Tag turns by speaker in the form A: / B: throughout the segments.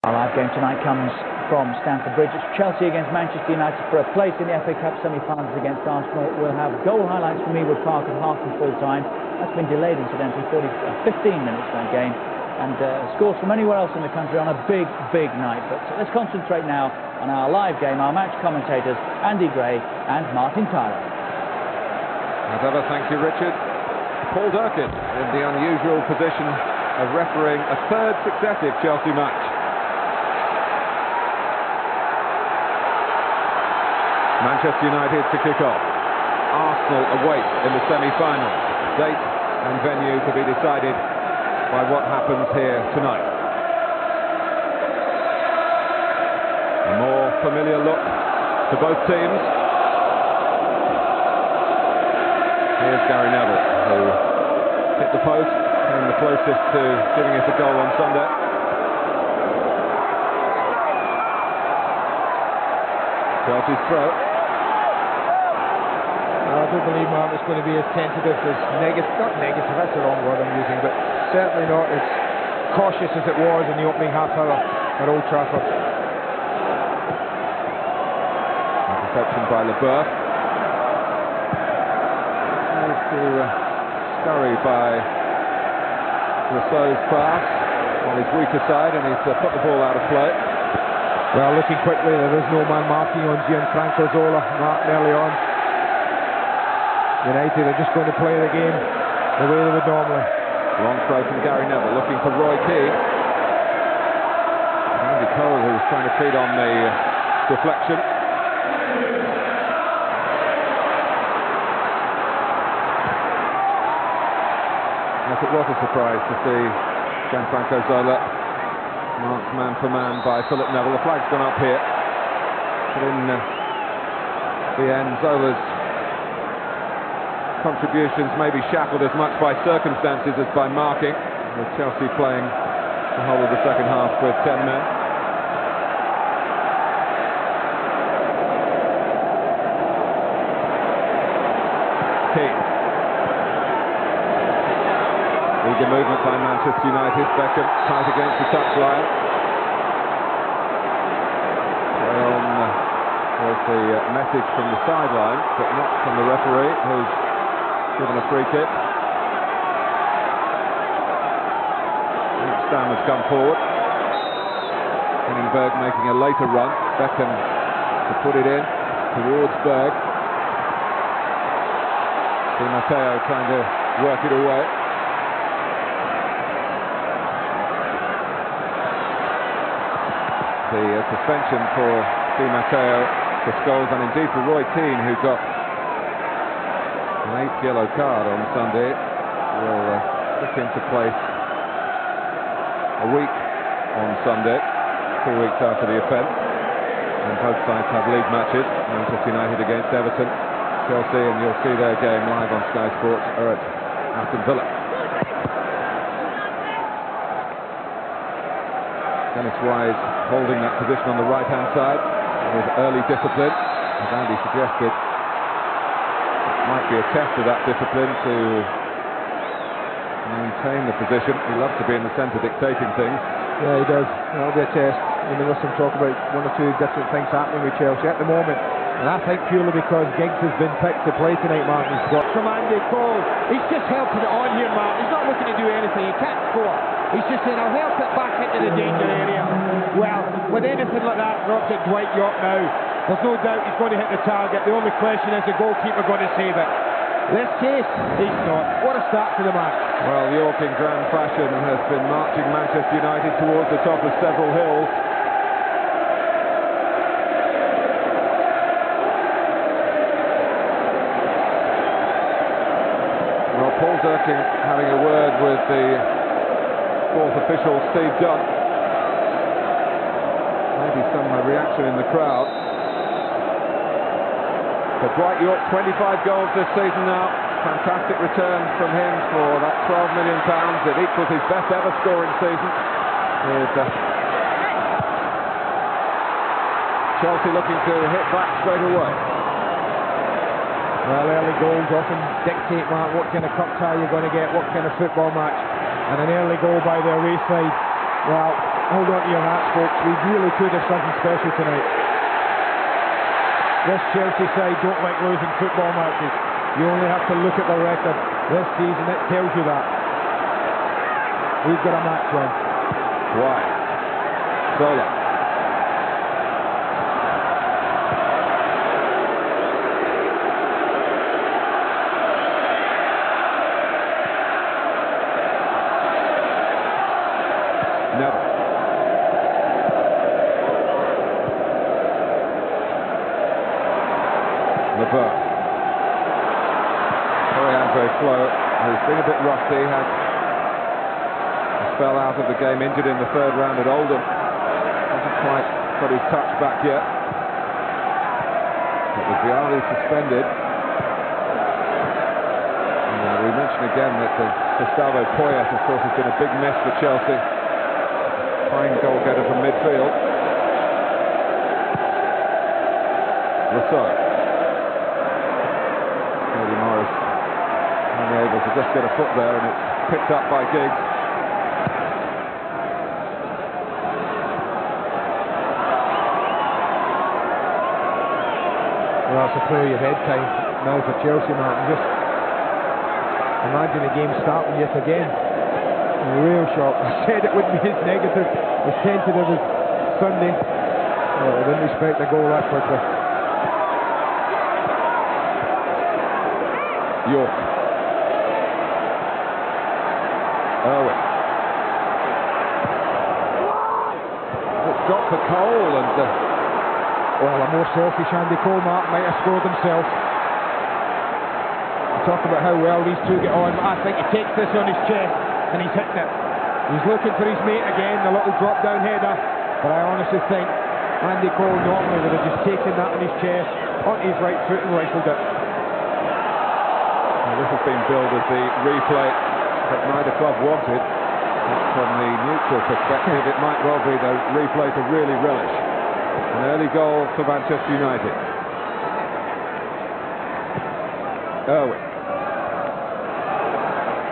A: Our live game tonight comes from Stamford Bridge. It's Chelsea against Manchester United for a place in the FA Cup semi-finals against Arsenal. We'll have goal highlights from Ewood Park at half and full time. That's been delayed, incidentally, 15 minutes that game. And scores from anywhere else in the country on a big night. But let's concentrate now on our live game. Our match commentators, Andy Gray and Martin Tyler.
B: As ever, thank you, Richard. Paul Durkin in the unusual position of refereeing a third successive Chelsea match. Manchester United to kick off. Arsenal await in the semi-final. Date and venue to be decided by what happens here tonight. A more familiar look to both teams. Here's Gary Neville, who hit the post, came the closest to giving us a goal on Sunday. Chelsea's throw.
C: I don't believe, Mark, it's going to be as tentative as not negative, that's the wrong word I'm using, but certainly not as cautious as it was in the opening half hour at Old Trafford.
B: Interception by Leboeuf. To scurry by Rousseau's pass on his weaker side, and he's put the ball out of play.
C: Well, looking quickly, there is no man marking on Gianfranco Zola, Martin, early on. United are just going to play the game the way they would normally.
B: Long throw from Gary Neville, looking for Roy Keane. Andy Cole, who was trying to feed on the deflection. Yes, it was a surprise to see Gianfranco Zola marked man for man by Philip Neville. The flag's gone up here. But in the end, Zola's contributions may be shackled as much by circumstances as by marking, with Chelsea playing the whole of the second half with 10 men. Keane. Eager movement by Manchester United. Beckham tight against the touchline. There's the message from the sideline, but not from the referee, who's given a free kick. Stam has come forward. Henningberg making a later run. Beckham to put it in towards Berg. Di Matteo trying to work it away. The suspension for Di Matteo, for Scholes, and indeed for Roy Keane, who got an 8th yellow card on Sunday, will kick into place a week on Sunday, 2 weeks after the offence. And both sides have league matches. Manchester United against Everton, Chelsea, and you'll see their game live on Sky Sports, are at Aston Villa. Dennis Wise holding that position on the right-hand side with early discipline, as Andy suggested. It might be a test of that discipline to maintain the position. He loves to be in the centre dictating things.
C: Yeah, he does. That'll be a test. And there was some talk about one or two different things happening with Chelsea at the moment. And I think purely because Giggs has been picked to play tonight, Martin. He's got from Andy Cole. He's just helping it on here, Martin. He's not looking to do anything. He can't score. He's just saying, I'll help it back into the danger area. Well, with anything like that, drops at Dwight York now. There's no doubt he's going to hit the target. The only question is the goalkeeper going to save it. This case, he's not. What a start to the match.
B: Well, York in grand fashion has been marching Manchester United towards the top of several hills. Well, Paul Durkin having a word with the fourth official, Steve Dunn. Maybe some reaction in the crowd. But Dwight York, 25 goals this season now. Fantastic return from him for that £12 million. It equals his best ever scoring season. Chelsea looking to hit back straight away.
C: Well, early goals often dictate, Mark, what kind of cup tie you're going to get, what kind of football match. And an early goal by the away side, well, hold on to your hats, folks. We really could have something special tonight. This Chelsea side don't like losing football matches. You only have to look at the record this season, it tells you that. We've got a match on.
B: Wide. Zola. Neville. Levert. Very slow. He's been a bit rusty. Had a spell out of the game, injured in the third round at Oldham. Hasn't quite got his touch back yet. But with Vialli suspended, and we mentioned again that Gustavo Poyet, of course, has been a big miss for Chelsea. Fine goal getter from midfield. Rousseau. Cody Morris only able to just get a foot there, and it's picked up by Giggs.
C: Well, that's a clear your head time now for Chelsea, Martin. Just imagine the game starting yet again. A real shock. I said it wouldn't be as negative, as tentative as Sunday. Well, I didn't expect a goal that quickly.
B: York. Irwin. It's got for Cole, and
C: well, a more selfish Andy Cole, Martin, might have scored himself. We talk about how well these two get on, but I think he takes this on his chest and he's hitting it. He's looking for his mate again, the little drop down header, but I honestly think Andy Cole normally would have just taken that on his chest, onto his right foot and rifled it.
B: This has been billed as the replay that neither club wanted. From the neutral perspective, it might well be the replay to really relish. An early goal for Manchester United. Irwin.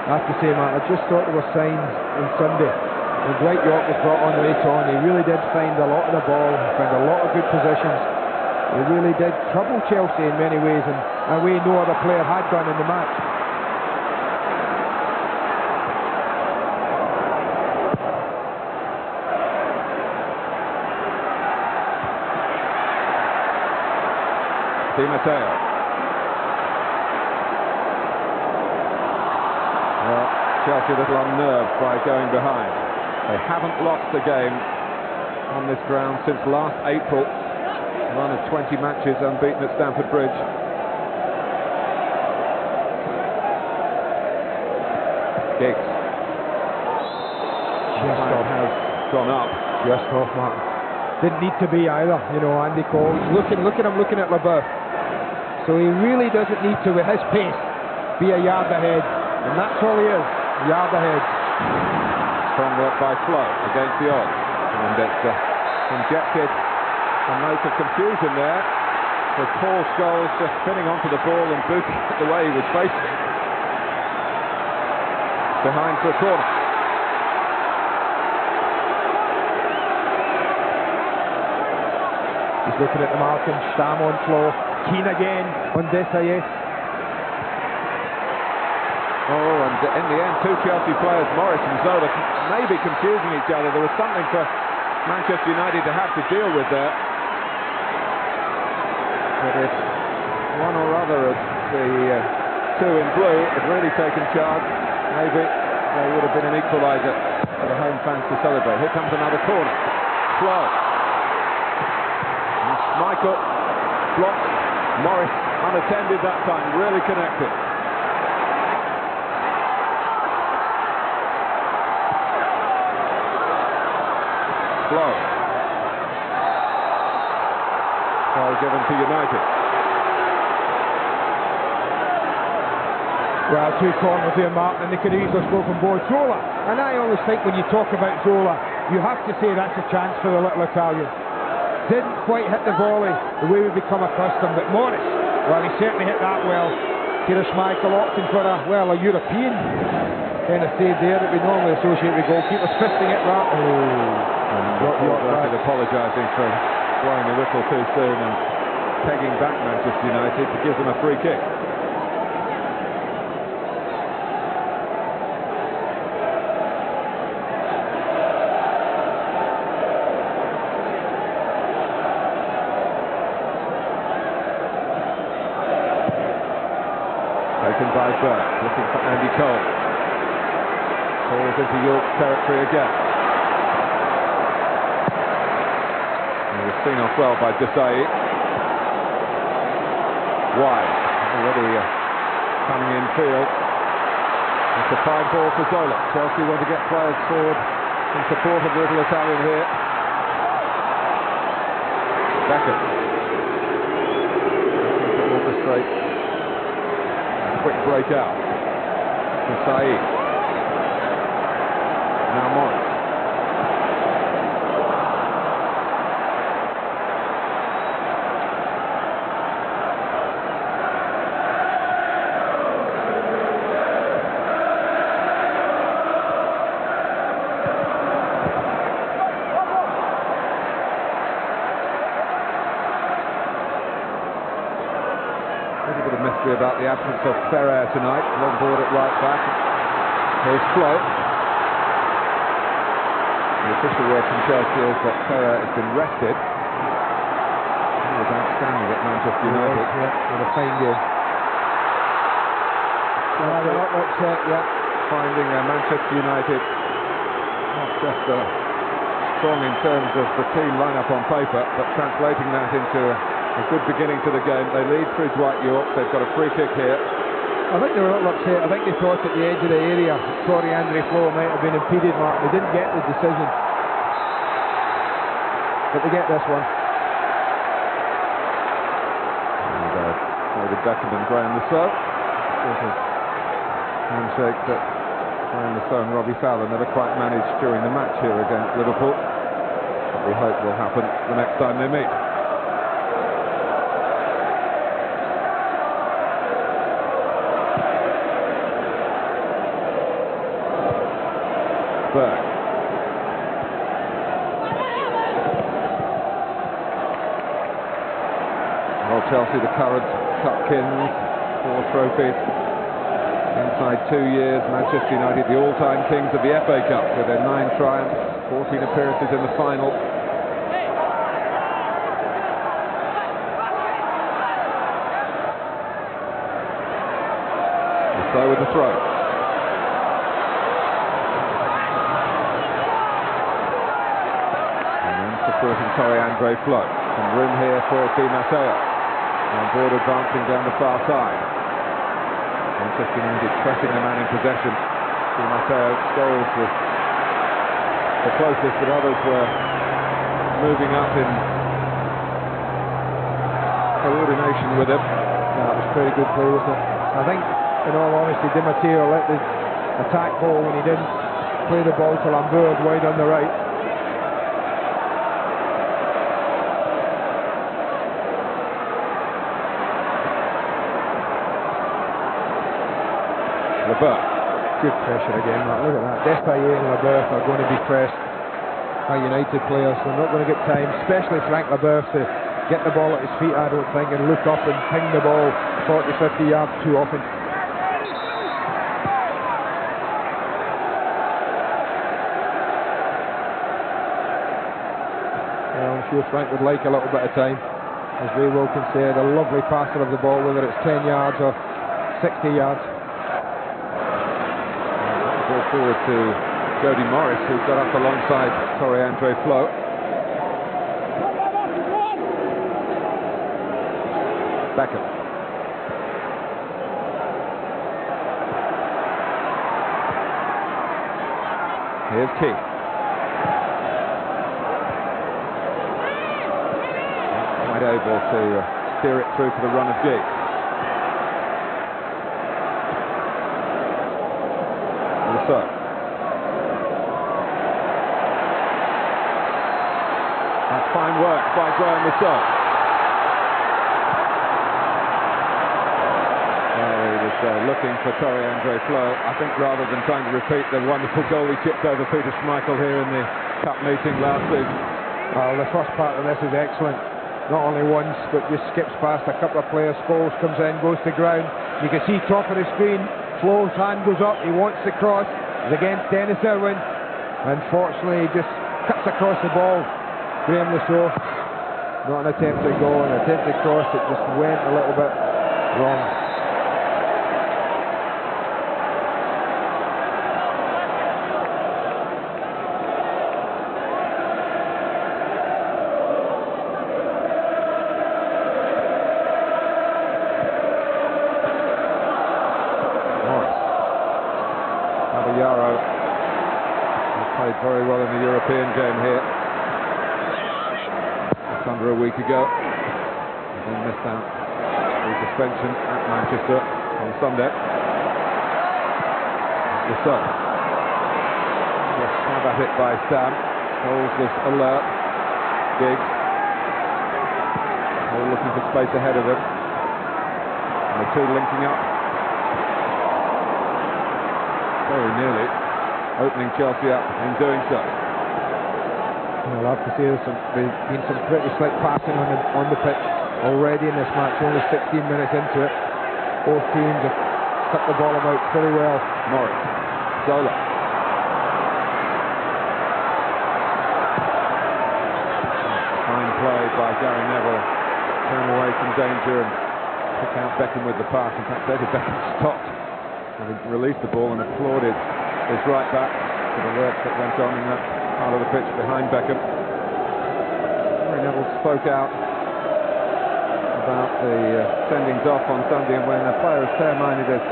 C: I have to say, Matt, I just thought there were signs on Sunday. When Dwight York was brought on later on, he really did find a lot of the ball, found a lot of good positions. He really did trouble Chelsea in many ways, and a way no other player had done in the match.
B: Di Matteo. Well, Chelsea a little unnerved by going behind. They haven't lost a game on this ground since last April. Run of 20 matches unbeaten at Stamford Bridge. Giggs.
C: Just off.
B: Has gone up.
C: Just off, Martin. Didn't need to be either, you know, Andy Cole. Look at him looking at Leboeuf. So he really doesn't need to, with his pace, be a yard ahead. And that's all he is, a yard ahead.
B: Strong work by Flo against the odds. And it's injected a note of confusion there, with Paul Scholes just spinning onto the ball and booting it the way he was facing. Behind for a corner.
C: He's looking at the marking, Stam on Flo, Keane again on Desailly.
B: Oh, and in the end, two Chelsea players, Morris and Zola, maybe confusing each other. There was something for Manchester United to have to deal with there. But if one or other of the two in blue had really taken charge, maybe there would have been an equaliser for the home fans to celebrate. Here comes another corner. Slow. And Schmeichel blocks. Morris unattended that time, really connected. Slow. Foul given to United.
C: Well, two corners here, Martin, and they could easily score from board. Zola, and I always think when you talk about Zola, you have to say that's a chance for the little Italian. Didn't quite hit the volley the way we've become accustomed, but Morris, well, he certainly hit that well. Kieran Schmeichel opting for a European kind of save there that we normally associate with goalkeepers, fisting it right.
B: Apologising for blowing the whistle too soon and pegging back Manchester United to give them a free kick. Taken by Burke, looking for Andy Cole. Falls into York territory again. He was seen off well by Desai. Wide, already coming in field. It's a fine ball for Zola. Chelsea want to get players forward in support of the little Italian here. Beckham. Looking to orchestrate a quick breakout. Desai. Now Morris. A little bit of mystery about the absence of Ferrer tonight. Long board at right back. Here's Flo. The official word from Chelsea is that Ferrer has been rested. He was outstanding at Manchester United.
C: With a fine game. They're not upset yet.
B: Finding Manchester United not just strong in terms of the team lineup on paper, but translating that into a good beginning to the game. They lead through Dwight York. They've got a free kick here.
C: I think they were a little upset. I think they thought at the edge of the area Andre Flo might have been impeded, Mark. They didn't get the decision. But they get this one.
B: And David Beckham and Graham Lasso. Handshake that Graham Lasso and Robbie Fowler never quite managed during the match here against Liverpool. But we hope will happen the next time they meet. Burke. Well, Chelsea, the current cup kings, 4 trophies inside 2 years. Manchester United, the all-time kings of the FA Cup with their 9 triumphs, 14 appearances in the final. And so with the throw. Supporting Andre Flo. Some room here for Di Matteo. On board advancing down the far side. Manchester United pressing the man in possession. Di Matteo. Scholes was the closest, but others were moving up in coordination with him.
C: That was pretty good play, wasn't it? I think, in all honesty, Di Matteo let the attack ball when he didn't play the ball to Lambert wide on the right.
B: Lambert.
C: Good pressure again, Mark. Look at that. Despaigne and Lambert are going to be pressed by United players. They're not going to get time, especially Frank Lambert, to get the ball at his feet, I don't think, and look up and ping the ball 40-50 yards too often. Well, I'm sure Frank would like a little bit of time. As Ray Wilkins said, a lovely passer of the ball, whether it's 10 yards or 60 yards.
B: Ball forward to Jody Morris, who got up alongside Andre Flo. Beckham. Here's Keith. Not quite able to steer it through for the run of Giggs. So. That's fine work by Graham Lasso. So looking for Torre Andre Flo, I think, rather than trying to repeat the wonderful goal he chipped over Peter Schmeichel here in the cup meeting last season.
C: Well, the first part of this is excellent. Not only once, but just skips past a couple of players. Scholes comes in, goes to ground. You can see top of the screen, Flo's hand goes up, he wants the cross. It's against Dennis Irwin. Unfortunately, he just cuts across the ball. Graham Lasso, not an attempted goal, an attempted cross. It just went a little bit wrong.
B: Yarrow has played very well in the European game here just under a week ago, and then missed out the suspension at Manchester on Sunday. So, just stab at it by Stam. Scholes was alert. Giggs all looking for space ahead of him, and the two linking up. Very nearly opening Chelsea up in doing so.
C: I'll have to say there's been some pretty slick passing on the pitch already in this match, only 16 minutes into it. Both teams have cut the ball about pretty well.
B: Morris, Zola. Fine play by Gary Neville. Turn away from danger and pick out Beckham with the pass. In fact, David Beckham stopped, having released the ball, and applauded his right back for the work that went on in that part of the pitch behind Beckham. Gary Neville spoke out about the sendings off on Sunday, and when a player as fair-minded as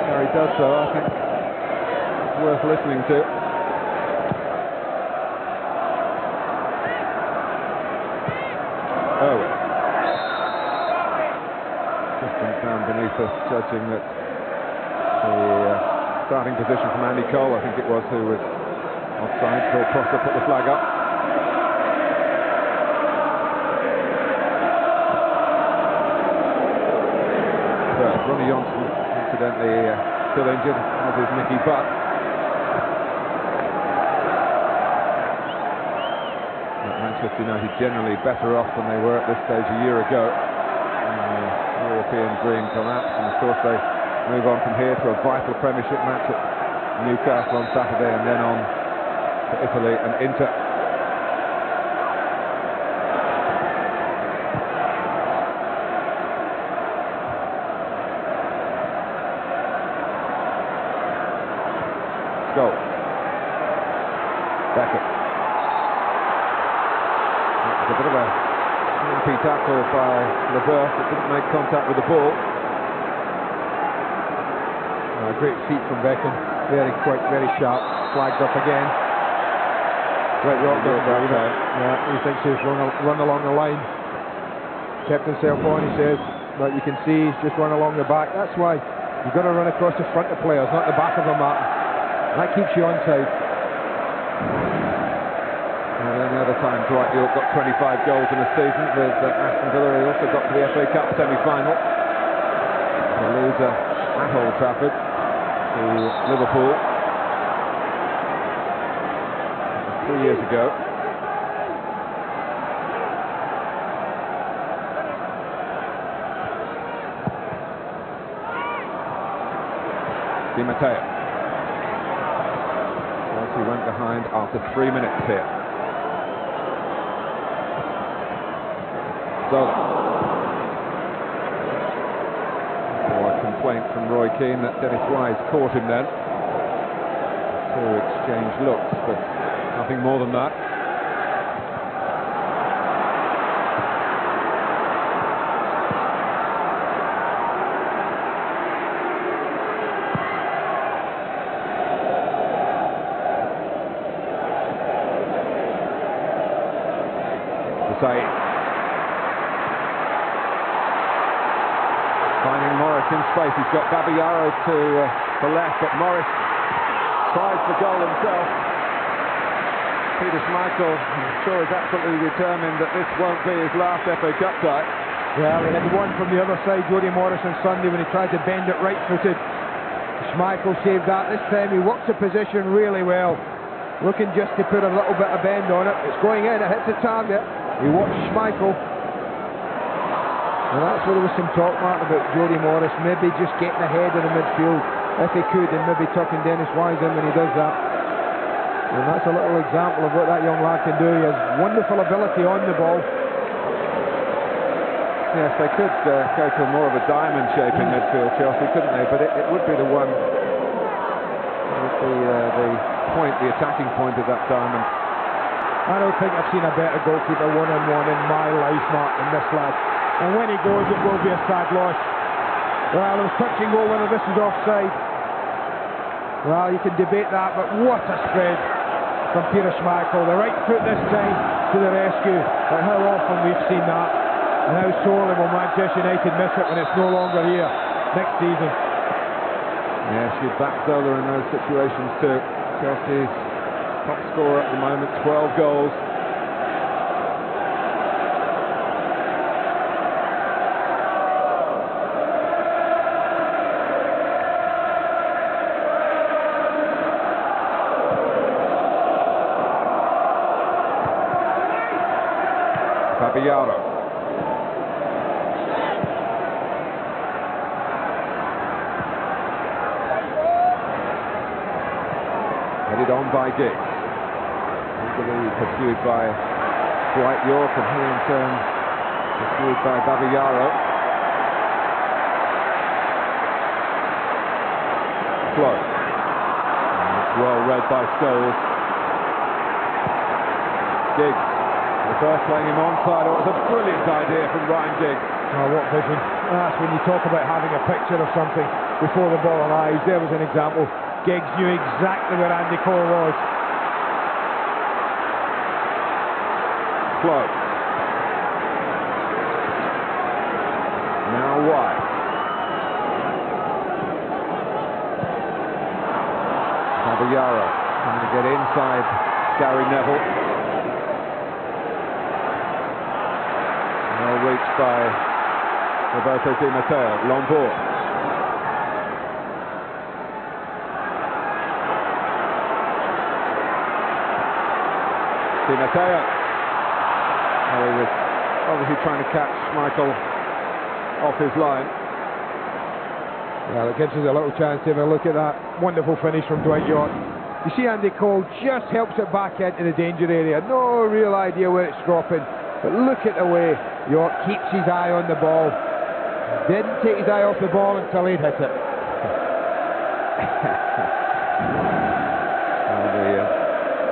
B: Gary does so, I think it's worth listening to. Owen. Assistant down beneath us, judging that the starting position from Andy Cole, I think it was, who was offside. Phil Prosser put the flag up. Third, Ronnie Johnson, incidentally still injured, as is Nicky Butt. Manchester United generally better off than they were at this stage a year ago. European dream collapse, and of course they move on from here to a vital Premiership match at Newcastle on Saturday, and then on to Italy and Inter. Scholes. Beckham. That was a bit of a lumpy tackle by Leboeuf that didn't make contact with the ball.
C: Great feet from Beckham, very quick, very sharp, flagged up again. Right, yeah, he thinks he's run along the line. Kept himself on, he says, but you can see he's just run along the back. That's why you've got to run across the front of players, not the back of them, Martin. That keeps you onside.
B: And then the other time, Dwight York got 25 goals in a season with Aston Villa. He also got to the FA Cup semi-final. The loser at Old Trafford to Liverpool 3 years ago. Di Matteo. Chelsea went behind after 3 minutes here. Zola. Complaint from Roy Keane that Dennis Wise caught him then. Two exchange looks, but nothing more than that. Saïd. Finding Morris in space. He's got Babayaro to the left, but Morris tries the goal himself. Peter Schmeichel, I'm sure, is absolutely determined that this won't be his last FA Cup tie.
C: Well, he had one from the other side, Jody Morris, on Sunday when he tried to bend it right-footed. Schmeichel saved that. This time he works the position really well, looking just to put a little bit of bend on it. It's going in, it hits the target. He watched Schmeichel. And that's where there was some talk, Martin, about Jody Morris maybe just getting ahead of the midfield if he could, and maybe tucking Dennis Wise in when he does that. And that's a little example of what that young lad can do. He has wonderful ability on the ball.
B: Yes, they could go for more of a diamond shape in midfield, Chelsea, couldn't they? But it would be the one, it would be the point, the attacking point of that diamond.
C: I don't think I've seen a better goalkeeper one-on-one in my life, Mark, than this lad. And when he goes, it will be a sad loss. Well, it was touch and go whether this is offside. Well, you can debate that, but what a spread from Peter Schmeichel. The right foot this time to the rescue. But how often we've seen that. And how sorely will Manchester United miss it when it's no longer here next season.
B: Yes, you'd back Zola in those situations too. Chelsea's top scorer at the moment, 12 goals. Fabiano. Headed on by Giggs. Eagerly pursued by Dwight York, and he in turn pursued by Babayaro. Flow. And it's well read by Scholes. Giggs. Reverse playing him onside. Oh, it was a brilliant idea from Ryan Giggs.
C: Oh, what vision. That's when you talk about having a picture of something before the ball arrives. There was an example. Giggs knew exactly where Andy Cole was.
B: Flow. Now wide. Caballero trying to get inside Gary Neville. Well reached by Roberto Di Matteo. Lombard. Di Matteo. Oh, he was obviously trying to catch Schmeichel off his line.
C: Well, it gives us a little chance to have a look at that wonderful finish from Dwight York. You see Andy Cole just helps it back into the danger area. No real idea where it's dropping, but look at the way York keeps his eye on the ball. Didn't take his eye off the ball until he'd hit it.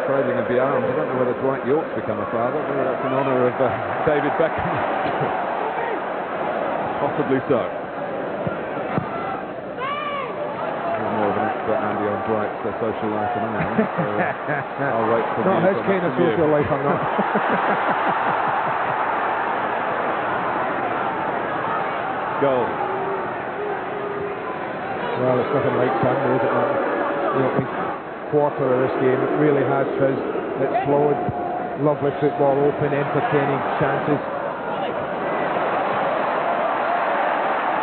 B: Trailing of the arms. I don't know whether Dwight York's become a father, whether that's in honour of David Beckham. Possibly so. I'm more of an expert, Andy, on Dwight's social life than I am. So I'll wait for
C: not his kind of social life, I'm not.
B: Goal.
C: Well, it's nothing like Sunday, is it, Martin? The opening quarter of this game, it really has fizzed. It's flowed. Lovely football, open, entertaining chances.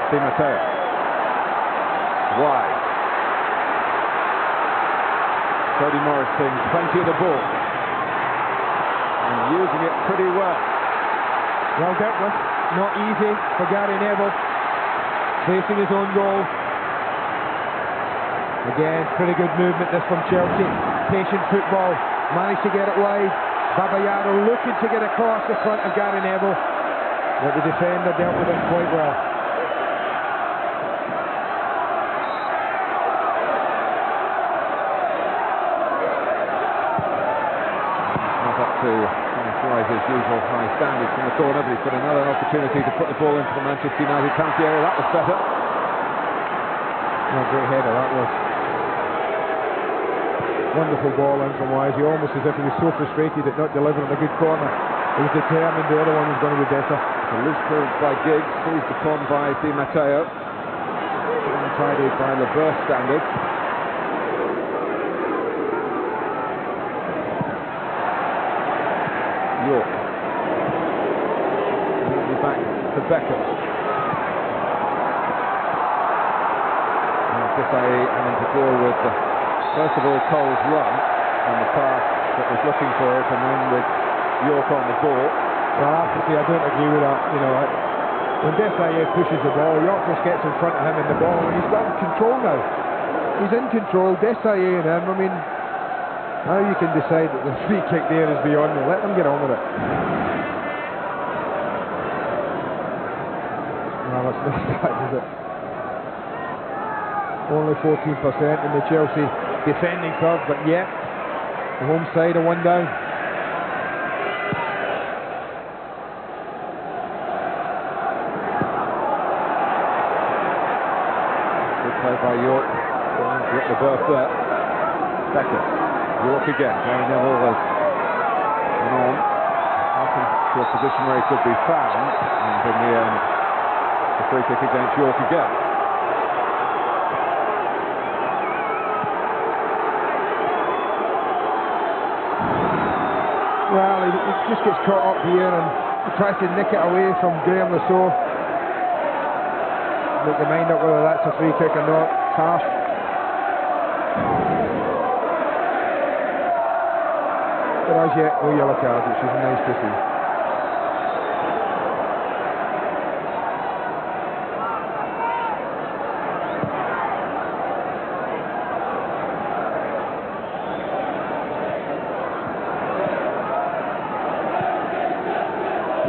B: Di Matteo. Wide. Jody Morris seeing plenty of the ball and using it pretty well.
C: Well dealt with. Not easy for Gary Neville, facing his own goal. Again, pretty good movement this from Chelsea. Patient football. Managed to get it wide. Babayaro looking to get across the front of Gary Neville. But the defender dealt with it quite well.
B: Not up to Wise's usual high standards from the corner, but he's got another opportunity to put the ball into the Manchester United penalty area. That was better.
C: Oh, great header that was. Wonderful ball in from Wise. He almost as if he was so frustrated at not delivering a good corner. He was determined the other one was going to be better.
B: A loose ball by Giggs, seized upon by Di Matteo. Untidy by LeBeuf standards. York. Back to Beckham. Desailly having to deal with, first of all, Cole's run on the pass that was looking for it, and then with York on the ball.
C: Well, actually, I don't agree with that. You know, when Desailly pushes the ball, York just gets in front of him in the ball, and he's got control now. He's in control, Desailly and him. I mean, now you can decide that the free kick there is beyond them. Let them get on with it. No, that's not that, is it? Only 14% in the Chelsea defending third, but yet the home side are one down.
B: Good play by York. Got the berth there. Beckham. York again. Gary Neville has gone on. Looking to a position where he could be found. And in the end, the free kick against York again.
C: Well, he just gets caught up here and he tries to nick it away from Graham Rousseau. Make your mind up whether that's a free kick or not. Harsh. But as yet, no yellow card, which is nice to see.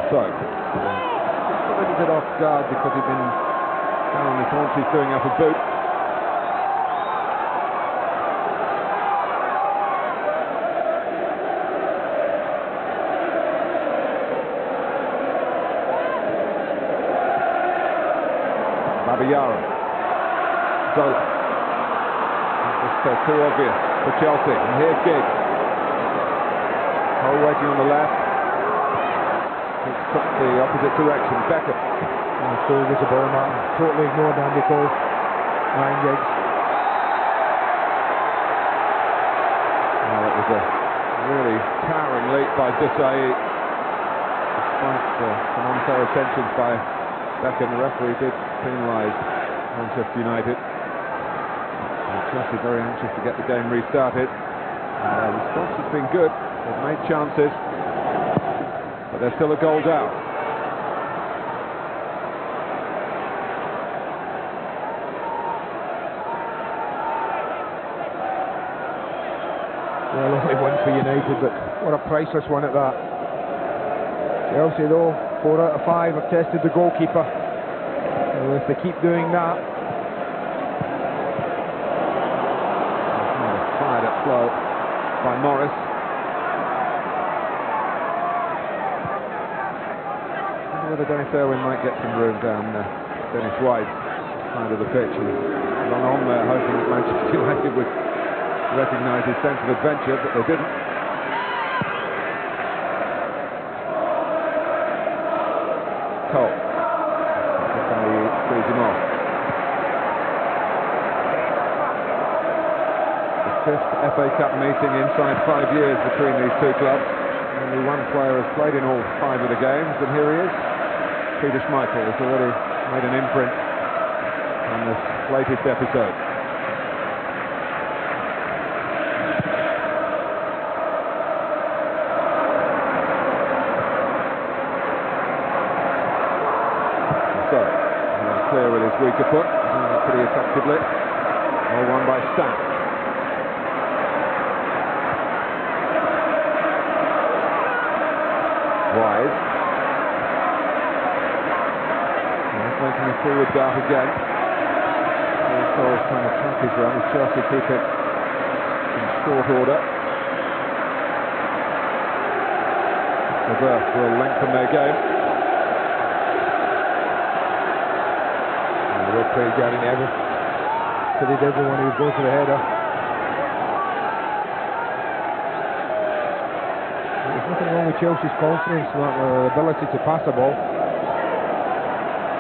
B: So, just a little bit off guard because he'd been down on his haunches doing up a boot. Babayara. So, just too obvious for Chelsea. And here's Giggs. Cole waiting on the left. Took the opposite direction. Beckham.
C: And Cole gets the ball, Martin. Totally ignored Andy Cole. Ryan Giggs.
B: Well, it was a really towering leap by Desailly. Despite some unfair attentions by Beckham, the referee did penalise Manchester United. And Chelsea very anxious to get the game restarted. The response has been good. They've made chances. But they're still a goal down.
C: Well, only one for United, but what a priceless one at that. Chelsea, though, 4 out of 5 have tested the goalkeeper. And if they keep doing that...
B: Fired up slow by Morris. Whether Dennis Irwin might get some room down Dennis White's side of the pitch and run on there, hoping that Manchester United would recognise his sense of adventure, but they didn't. Cole. Frees him off. The 5th FA Cup meeting inside 5 years between these two clubs. Only one player has played in all 5 of the games, and here he is. Peter Schmeichel has already made an imprint on this latest episode. So, clear with his weaker foot, doing it pretty effectively. All won by Stamp. Wise. Making a forward dart again. Cole's trying to track his run as Chelsea keep it in short order. The berth will lengthen their game.
C: They were pretty Gary Neville. So they did when he was going for the header. There's nothing wrong with Chelsea's confidence, their ability to pass the ball.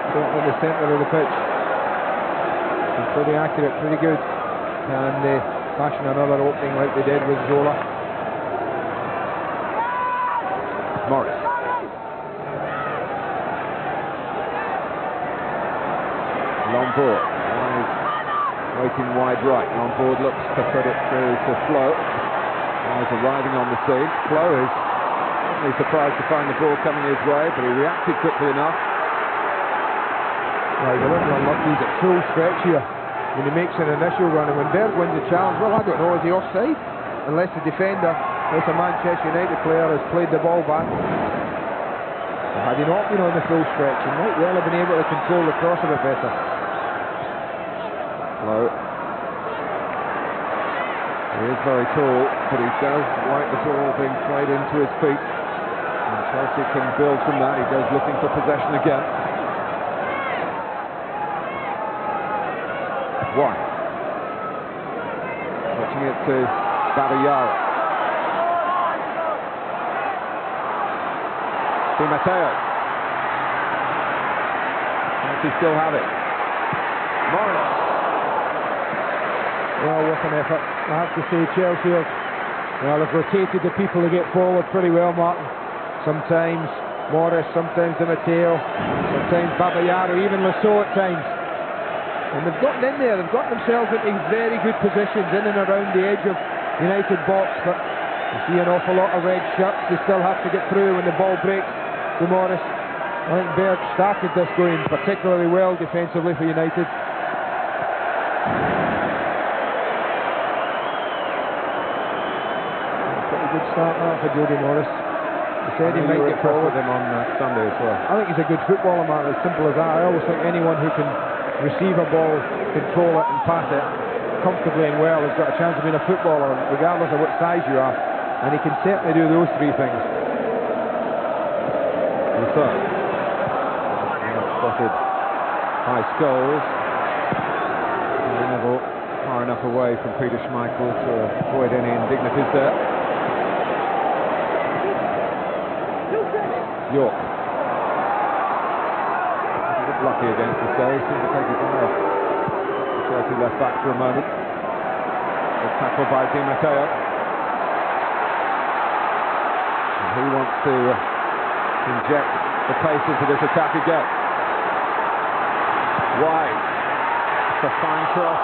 C: In the centre of the pitch. It's pretty accurate, pretty good. And they fashion another opening like they did with Zola.
B: Morris. Lamport. Waiting wide right. Lamport looks to put it through to Flo. He's arriving on the scene. Flo is certainly surprised to find the ball coming his way, but he reacted quickly enough.
C: Right, we're looking unlucky. He's at full stretch here when he makes an initial run, and when Berg wins the challenge, well, I don't know, is he offside? Unless the defender, unless a Manchester United player has played the ball back. Had he not been on the full stretch, he might well have been able to control the cross a bit better.
B: Flo. He is very tall, but he does like the ball being played into his feet. And Chelsea can build from that. He goes looking for possession again. White. Switching it to Babayaro. Di Matteo. Chelsea still have it. Morris.
C: Well, what an effort. I have to say, Chelsea have rotated the people to get forward pretty well, Martin. Sometimes Morris, sometimes Di Matteo, sometimes Babayaro, even Lasso at times. And they've gotten in there, they've got themselves into very good positions in and around the edge of United box, but you see an awful lot of red shirts. They still have to get through when the ball breaks to Morris. I think Berg started this going particularly well defensively for United. Good start now for Jody Morris. He said he might get forward.
B: With him on Sunday as well.
C: I think he's a good footballer, man. As simple as that. I always think anyone who can receive a ball, control it, and pass it comfortably and well has got a chance of being a footballer, regardless of what size you are. And he can certainly do those three things.
B: So, spotted by Scholes. Neville far enough away from Peter Schmeichel to avoid any indignities there. York. A bit lucky against the Stones, seemed to take his eye off the Chelsea left back for a moment. Good tackle by Di Matteo. And he wants to inject the pace into this attack again. Wide. It's a fine cross.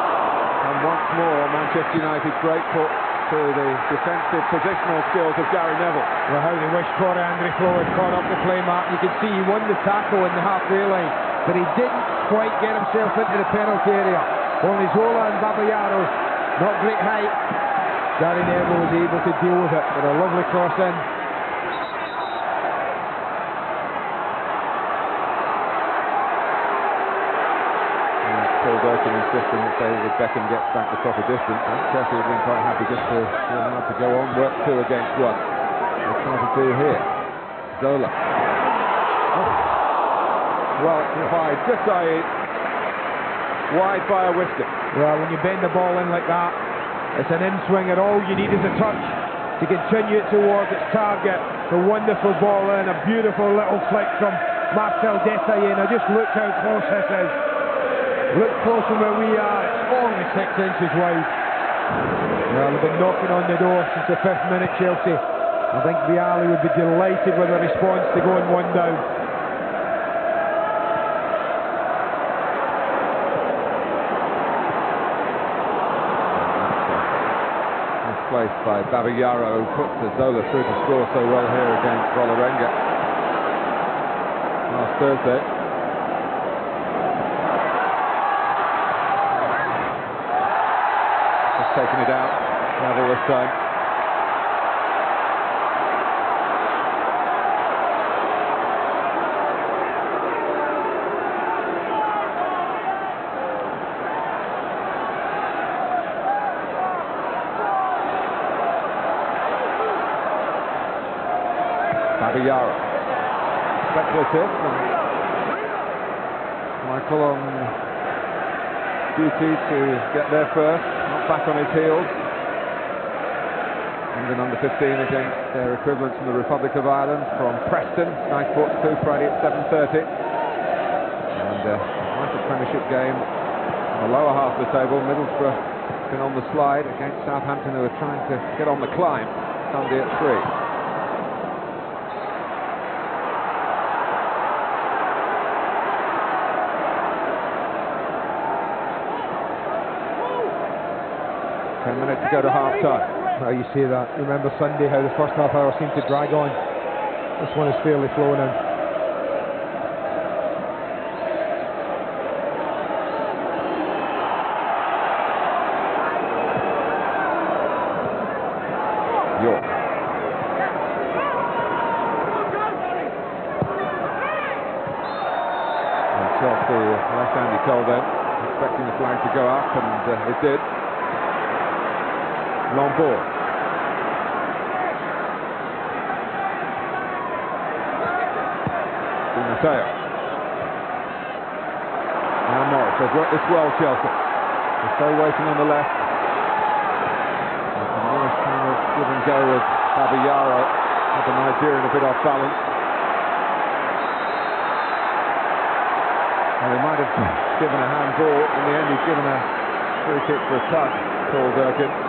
B: And once more, Manchester United grateful to the defensive positional skills of Gary Neville.
C: Well, how they wish Corey Andre Flo had caught up the play, Mark. You can see he won the tackle in the halfway line, but he didn't quite get himself into the penalty area. Only Zola and Babayaro, not great height. Gary Neville was able to deal with it with a lovely cross in.
B: Paul Durkin insisting that David Beckham gets back the proper distance. And Chelsea have been quite happy just to be allowed to go on, work 2 against 1. They're trying to do here. Zola. Oh. Well, wide, just wide by a whisker.
C: Well, when you bend the ball in like that, it's an in-swing, and all you need is a touch to continue it towards its target. A wonderful ball in, a beautiful little flick from Marcel Desailly. Now just look how close this is. Look close from where we are, it's only 6 inches wide. Well, they've been knocking on the door since the 5th minute, Chelsea. I think Vialli would be delighted with a response to going 1 down.
B: Misplaced by Babayaro, who put Zola through to score so well here against Vålerenga last Thursday. Taking it out, Neville this time. Babayaro. Speculative. Michael on duty to get there first. Back on his heels. England under 15 against their equivalents from the Republic of Ireland from Preston. Sky Sports 2 Friday at 7:30. And United Premiership game on the lower half of the table. Middlesbrough been on the slide against Southampton, who are trying to get on the climb Sunday at 3. 10 minutes to go to half-time.
C: Well, you see that. Remember Sunday, how the first half hour seemed to drag on. This one is fairly flowing in.
B: York. It's off the left Andy Cole then, expecting the flag to go up, and it did. Lombard. Di Matteo. Now Morris. They've worked this well, Chelsea. They're still waiting on the left. And Morris kind of give and go with Babayaro. Had the Nigerian a bit off balance. And they might have given a handball. In the end, he's given a free kick for a touch, Paul Durkin.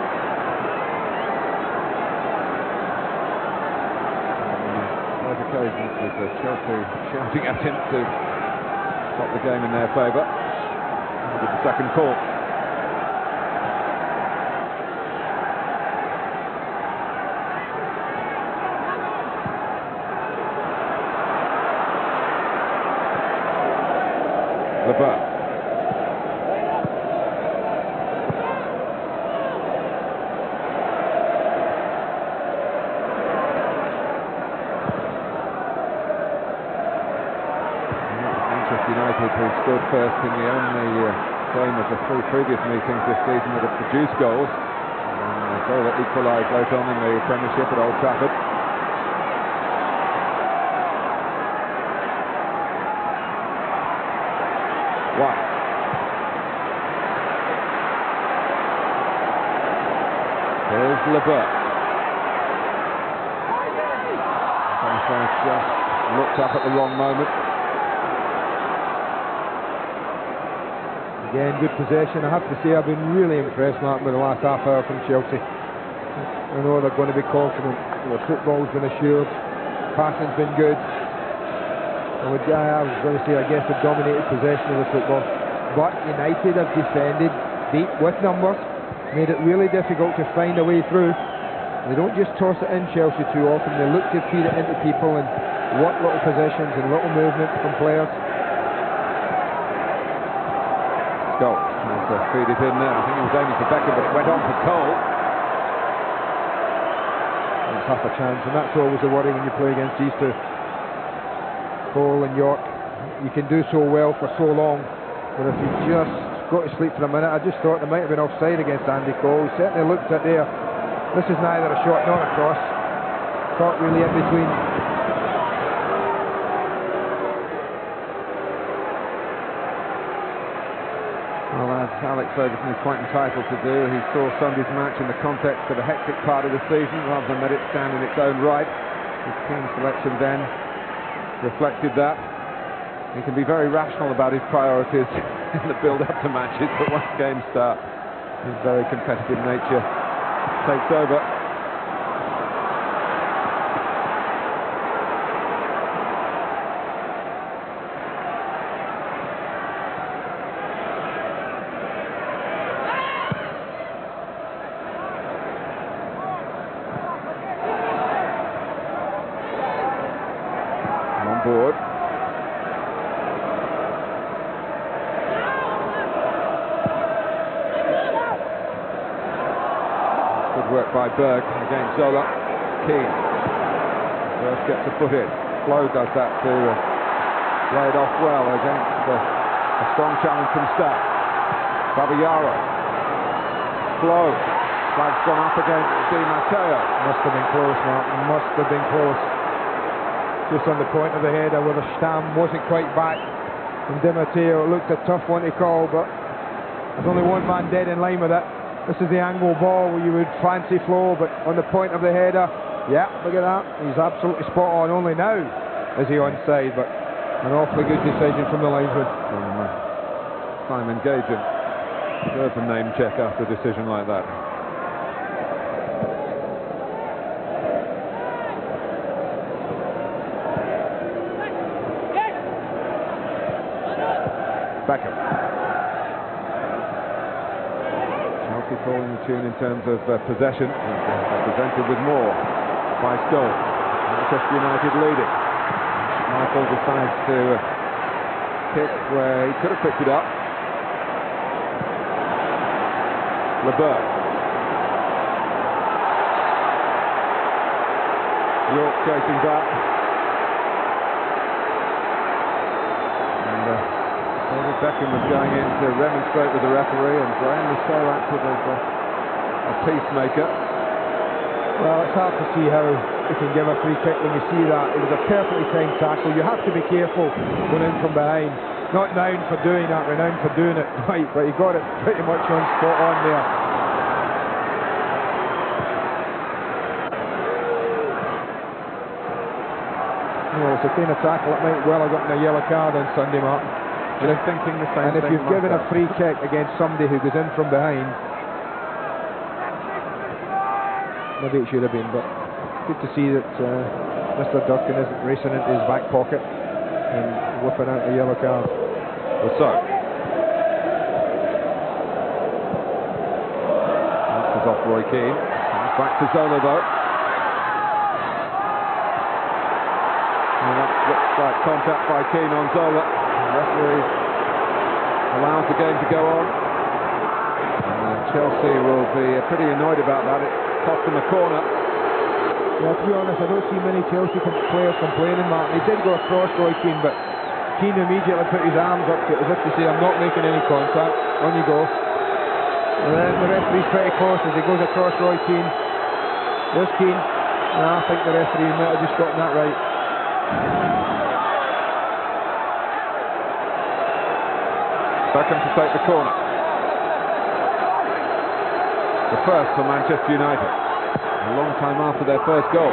B: Occasions with Chelsea shouting at him to stop the game in their favour. With the second call. Leboeuf. United, who scored first in the only game of the three previous meetings this season that have produced goals. And a goal that equalised late on in the Premiership at Old Trafford. White. Here's Leboeuf. Sometimes just looked up at the wrong moment.
C: Again, good possession. I have to say I've been really impressed, Martin, with the last half hour from Chelsea. I know they're going to be confident. The football's been assured. Passing's been good. I was going to say, I guess, they've dominated possession of the football. But United have defended deep with numbers, made it really difficult to find a way through. They don't just toss it in, Chelsea, too often. They look to feed it into people and work little possessions and little movement from players.
B: Goal. Trying to feed it in there. I think he was aiming for Beckham, but it went on to Cole.
C: It's half a chance, and that's always a worry when you play against these two. Cole and York. You can do so well for so long, but if you just go to sleep for a minute, I just thought there might have been offside against Andy Cole. He certainly looked at there. This is neither a shot nor a cross. Caught really in between.
B: Well, as Alex Ferguson is quite entitled to do, he saw Sunday's match in the context of a hectic part of the season rather than let it stand in its own right. His team selection then reflected that. He can be very rational about his priorities in the build-up to matches, but once games start, his very competitive nature takes over. On board. Good work by Berg against Zola. Keane. First gets a foot in. Flo does that to play it off well against a strong challenge from Staff. Babayaro. Flo. Flag's gone up against Di Matteo.
C: Must have been close, Martin. Must have been close. Just on the point of the header where the Stam wasn't quite back. And Di Matteo looked a tough one to call, but there's only one man dead in line with it. This is the angle ball where you would fancy Flo, but on the point of the header, yeah, look at that. He's absolutely spot on. Only now is he onside, but an awfully good decision from the linesman.
B: Simon Gagan deserves a name check after a decision like that. Beckham. Chelsea calling the tune in terms of possession, represented with more by Scholes. Manchester United leading. Michael decides to kick where he could have picked it up. Leboeuf. York chasing back. And David Beckham was going in to remonstrate with the referee, and Graham Rousseau acted as a peacemaker.
C: Well, it's hard to see how you can give a free kick when you see that. It was a perfectly timed tackle. You have to be careful going in from behind. Not known for doing that, renowned for doing it right, but he got it pretty much on spot on there. Well, it's a kind of tackle that might well have gotten a yellow card on Sunday, Martin.
B: Just thinking the same
C: and
B: thing.
C: if you've given a free kick against somebody who goes in from behind, maybe it should have been, but good to see that Mr. Durkin isn't racing into his back pocket and whipping out a yellow card.
B: Rousseau. This is off Roy Keane. Comes back to Zola though. And that looks like contact by Keane on Zola. The referee allows the game to go on. And Chelsea will be pretty annoyed about that. It cost them a corner.
C: Yeah, to be honest, I don't see many Chelsea players complaining, Martin. He did go across Roy Keane, but Keane immediately put his arms up to it as if to say, I'm not making any contact. On you go. And then the referee's pretty close as he goes across Roy Keane. There's Keane. And I think the referee might have just gotten that right.
B: Beckham to take the corner. The first for Manchester United. A long time after their first goal.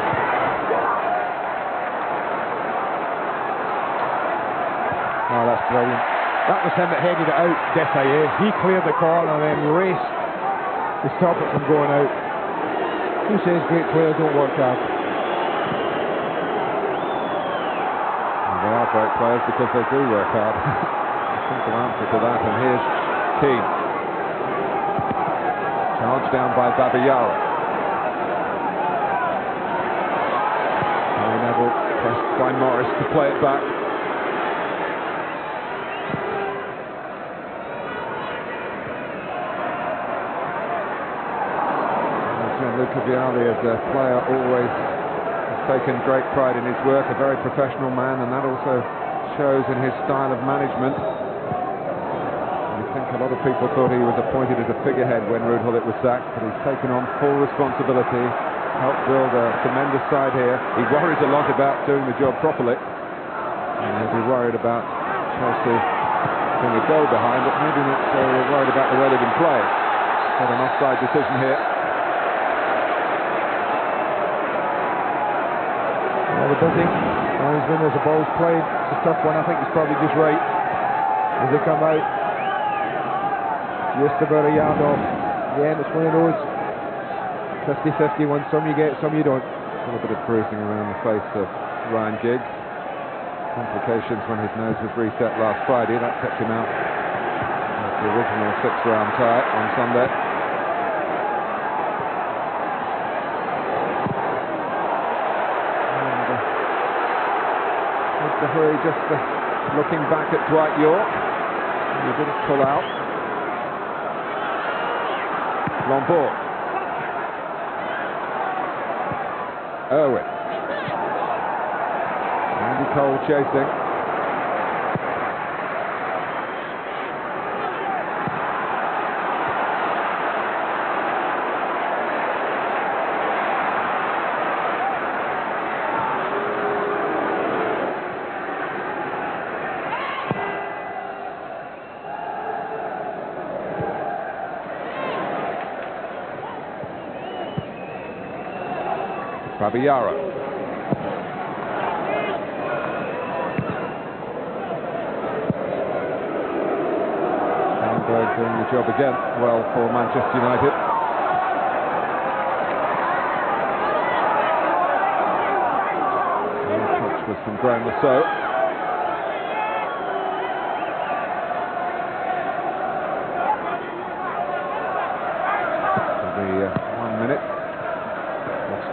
C: Oh, that's brilliant. That was him that headed it out, Desailly. He cleared the corner and then raced to stop it from going out. Who says great players don't work hard?
B: Well, they are great players because they do work hard. Simple answer to that, and here's Keane. Charged down by Babayaro. Neville pressed by Morris to play it back. Gianluca Vialli, as a player, always has taken great pride in his work, a very professional man, and that also shows in his style of management. I think a lot of people thought he was appointed as a figurehead when Ruud Gullit was sacked, but he's taken on full responsibility, helped build a tremendous side here. He worries a lot about doing the job properly, and he'll be worried about Chelsea being a goal behind, but maybe not so worried about the way they've been playing. Got an offside decision here.
C: Well, they're busy. Linesman, as the ball's played, it's a tough one. I think he's probably just right as they come out. Just about a yard off. Again, it's one of those 50-50 ones. Some you get, some you don't.
B: A little bit of bruising around the face of Ryan Giggs. Complications when his nose was reset last Friday. That kept him out of the original 6-round tie on Sunday. And Hurry just looking back at Dwight York. He didn't pull out. Lombard. Irwin. Andy Cole chasing. Babayaro. Sandberg doing the job again well for Manchester United. And the touch was from Graham Rousseau.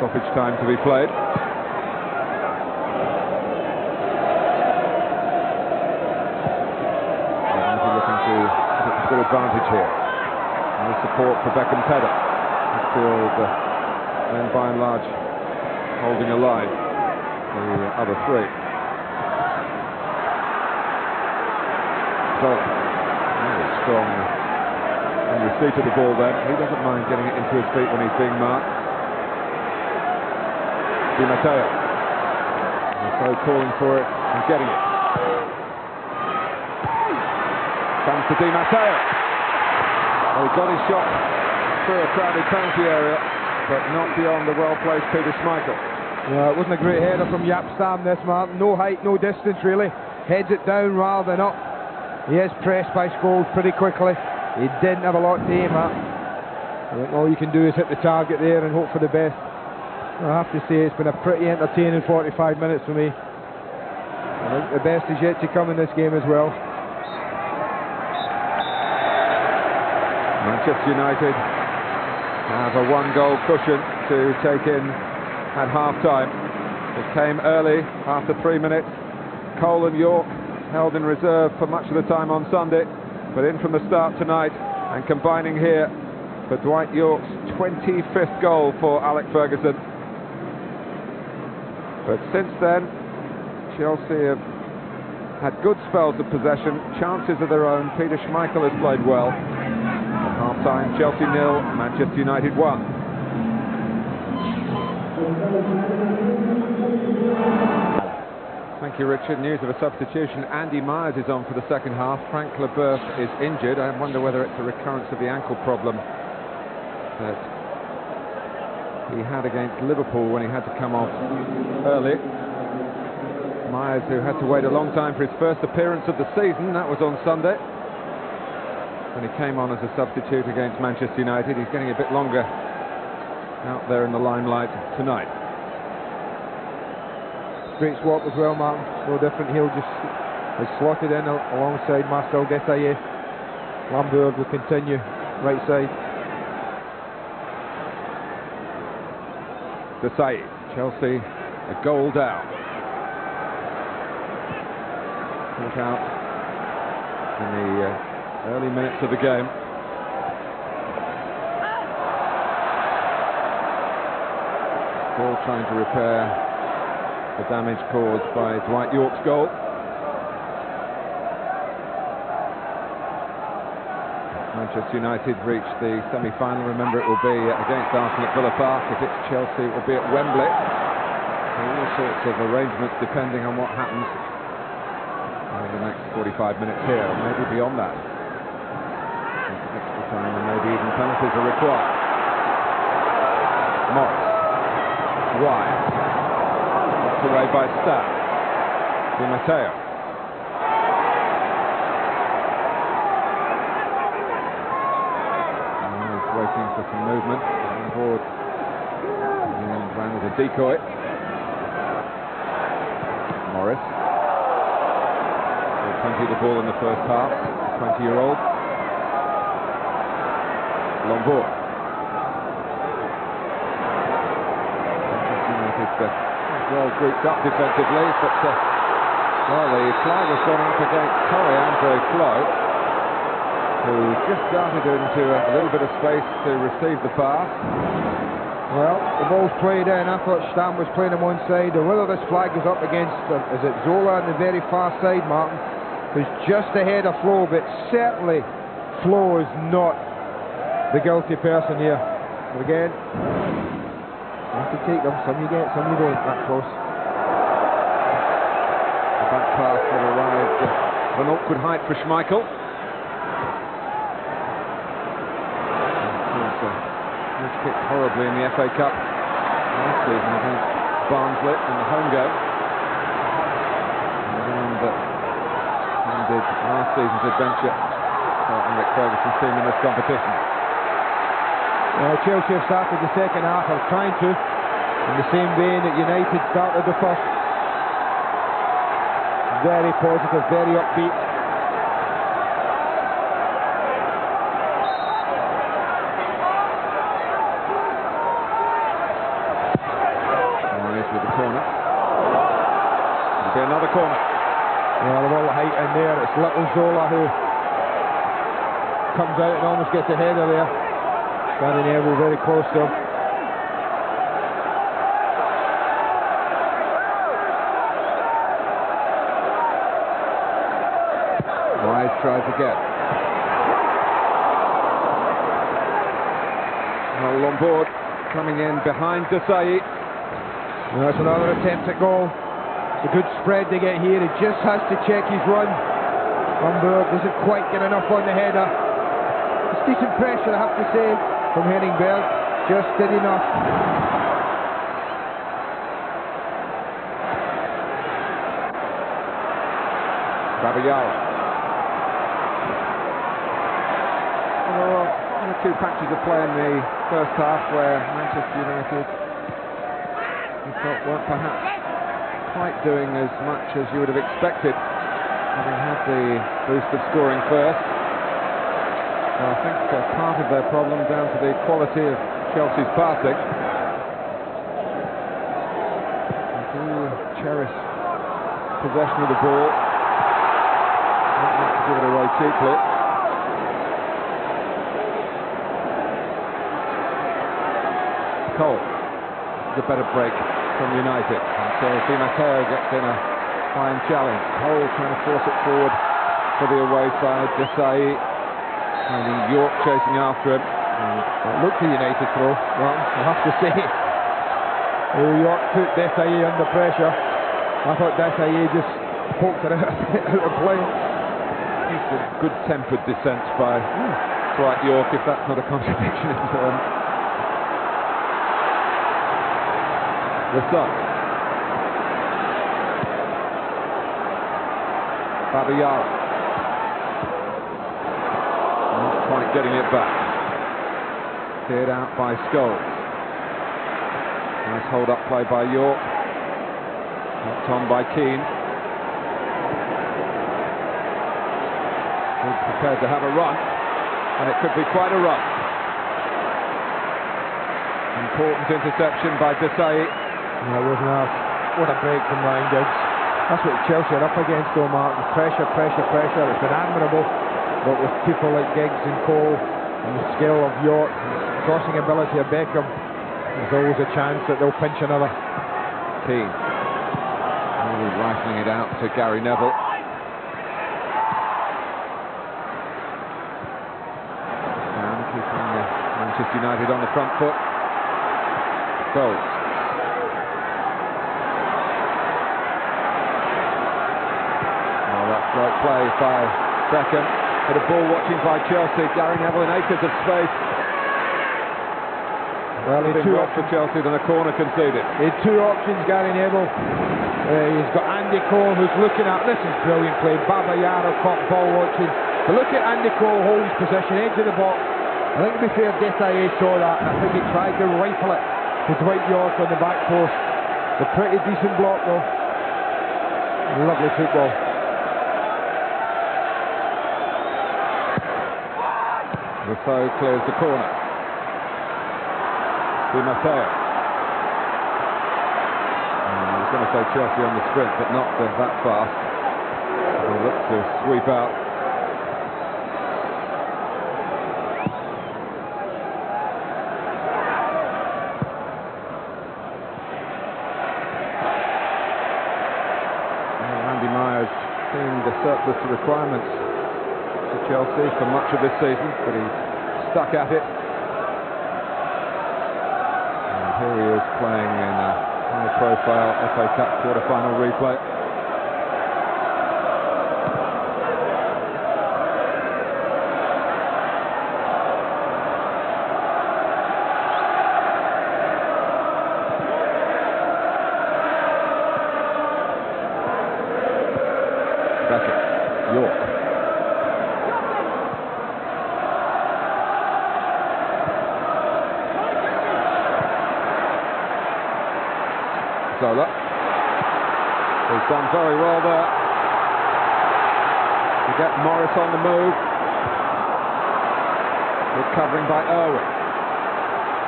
B: stoppage time to be played. Looking to take a good advantage here. And the support for Beckham Tedder. Midfield then by and large holding alive the other three. So, really strong on receipt of the ball then. He doesn't mind getting it into his feet when he's being marked. Di Matteo. And so calling for it and getting it. Comes to Di Matteo. Oh, he got his shot through a crowded penalty area, but not beyond the well-placed Peter Schmeichel.
C: Yeah, it wasn't a great header from Jaap Stam this, Martin. No height, no distance really. Heads it down rather than up. He is pressed by Scholes pretty quickly. He didn't have a lot to aim at. I think all you can do is hit the target there and hope for the best. I have to say it's been a pretty entertaining 45 minutes for me. I think the best is yet to come in this game as well.
B: Manchester United have a one-goal cushion to take in at half-time. It came early, after 3 minutes. Cole and York held in reserve for much of the time on Sunday, but in from the start tonight and combining here for Dwight York's 25th goal for Alec Ferguson. But since then, Chelsea have had good spells of possession, chances of their own. Peter Schmeichel has played well. At half-time, Chelsea 0, Manchester United 1. Thank you, Richard. News of a substitution. Andy Myers is on for the second half. Frank Leboeuf is injured. I wonder whether it's a recurrence of the ankle problem that he had against Liverpool when he had to come off early. Myers, who had to wait a long time for his first appearance of the season, that was on Sunday, when he came on as a substitute against Manchester United. He's getting a bit longer out there in the limelight tonight.
C: Great swap as well, Martin. No different. He'll just is slotted in alongside Marcel Desailly. Lambert will continue right side.
B: Desailly, Chelsea a goal down. Caught out in the early minutes of the game. Still trying to repair the damage caused by Dwight York's goal. Manchester United reach the semi-final. Remember, it will be against Arsenal at Villa Park. If it's Chelsea, it will be at Wembley. So all sorts of arrangements depending on what happens over the next 45 minutes here, or maybe beyond that. Extra time and maybe even penalties are required. Morris. Wide. Away by Stam. Di Matteo. He's waiting for some movement on board and ran as a decoy. Morris. Plenty of the ball in the first half. 20-year-old. Lombard. Well grouped up defensively, but well, the flag has gone up against Andre Flo, who just darted into a little bit of space to receive the pass.
C: Well, the ball's played in. I thought Stam was playing him one side, or whether this flag goes up against, is it Zola on the very far side, Martin, who's just ahead of Flo, but certainly Flo is not the guilty person here. But again, you have to take them. Some you get, some you don't. That close.
B: The back pass that arrived at an awkward height for Schmeichel. He was kicked horribly in the FA Cup last season against Barnsley in the home game. And the one that ended last season's adventure for Alec Ferguson's team in this competition.
C: Chelsea have started the second half, are trying to, in the same vein that United started the first. Very positive, very upbeat.
B: corner.
C: Well, with all the height in there, it's little Zola who comes out and almost gets ahead of there. Gary Neville very close to him.
B: Wise tries again. Well, on board, coming in behind Desailly.
C: Well, that's another attempt at goal. It's a good spread to get here. He just has to check his run. Hamburg doesn't quite get enough on the header. It's decent pressure, I have to say, from Henningberg. Just did enough.
B: Babayara. Well, one or two patches of play in the first half where Manchester United, you felt, weren't perhaps quite doing as much as you would have expected, having had the boost of scoring first. So I think part of their problem down to the quality of Chelsea's passing. They do cherish possession of the ball, not want to give it away cheaply. Cole, the better break from United until Di Matteo gets in a fine challenge. Cole trying to force it forward for the away side. Desailly finding York chasing after him.
C: It looked a United throw. Well, I have to say, York put Desailly under pressure. I thought Desailly just poked it out of play.
B: It's a good-tempered dissent by Dwight York, if that's not a contradiction in term. The Sun. Babayara. Not quite getting it back. Cleared out by Scholes. Nice hold-up play by York. Knocked on by Keane. He's prepared to have a run, and it could be quite a run. Important interception by Desailly.
C: Yeah, it wasn't enough. What a break from Ryan Giggs. That's what Chelsea are up against, though, Mark. Pressure, pressure, pressure. It's been admirable, but with people like Giggs and Cole and the skill of York, the crossing ability of Beckham, there's always a chance that they'll pinch another.
B: Keane really rifling it out to Gary Neville. And keeping Manchester United on the front foot. Goals. Great play by Beckham. Bit of ball watching by Chelsea. Gary Neville in acres of space. Well, he two options for Chelsea than a corner conceded.
C: He had two options, Gary Neville. He's got Andy Cole who's looking at, this is brilliant play. Babayara caught ball watching. But look at Andy Cole hold his possession, edge of the box. I think to be fair, Desailly saw that, and I think he tried to rifle it to Dwight York on the back post. A pretty decent block though. Lovely football.
B: Defoe clears the corner. Di Matteo. I was going to say Chelsea on the sprint, but not that fast. They look to sweep out. Andy Myers seemed a surplus to requirements for Chelsea for much of this season, but he's stuck at it. And here he is playing in a high-profile FA Cup quarter-final replay. Beckett, York. Zola. He's done very well there to get Morris on the move. Recovering by Irwin.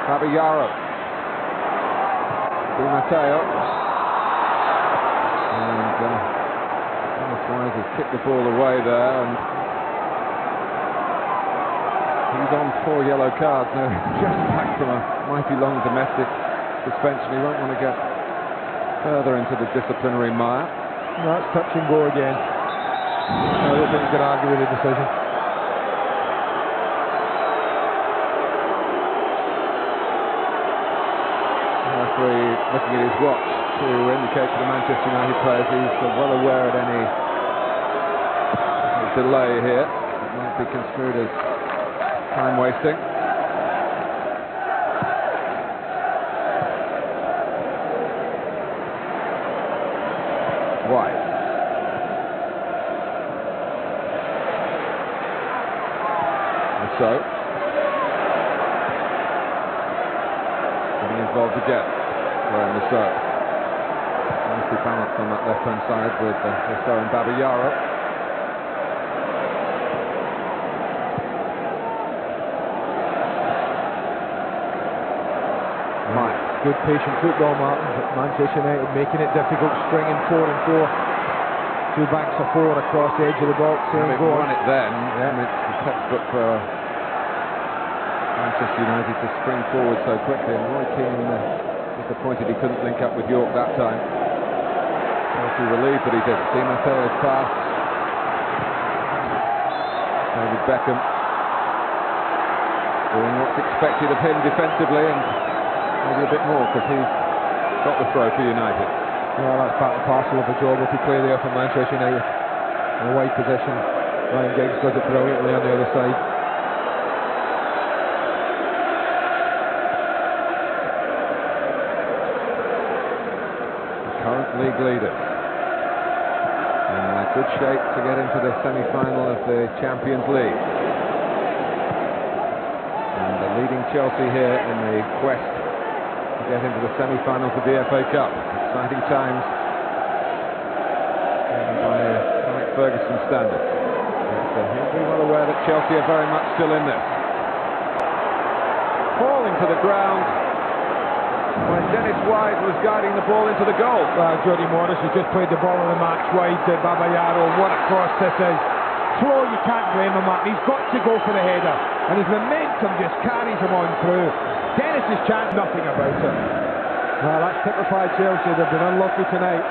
B: Babayara. Di Matteo. And Wise has kicked the ball away there, and he's on 4 yellow cards now. Just back from a mighty long domestic suspension. He won't want to get further into the disciplinary mire.
C: That's touch and go again. I don't think you can argue with the decision.
B: Looking at his watch to indicate to the Manchester United players he's well aware of any delay here. It might be construed as time wasting. Wise. And so getting involved again. Graham Rousseau. Nicely balanced on that left-hand side with Rousseau and Babayaro.
C: Good patient football, Martin, but Manchester United making it difficult, stringing 4 and 4. 2 banks of 4 across the edge of the box.
B: They've won it then, and it's the textbook for Manchester United to spring forward so quickly, and Roy Keane disappointed he couldn't link up with York that time. Chelsea relieved that he didn't. Di Matteo's pass. David Beckham doing what's expected of him defensively, and maybe a bit more because he's got the throw for United.
C: Well, that's part and parcel of the job if you play there for Manchester United. In a wide position, Ryan Giggs does it brilliantly on the other side.
B: League leaders in good shape to get into the semi-final of the Champions League, and the leading Chelsea here in the quest to get into the semi-finals of the FA Cup. Exciting times by Alex Ferguson standards, but he'll be well aware that Chelsea are very much still in this. Falling to the ground when Dennis Wise was guiding the ball into the goal.
C: Jody Morris has just played the ball of the match wide to Babayaro. What a cross this is. Flo, you can't blame him, Martin. He's got to go for the header, and his momentum just carries him on through. Dennis's chance, nothing about it. Well, that's typified Chelsea. They've been unlucky tonight.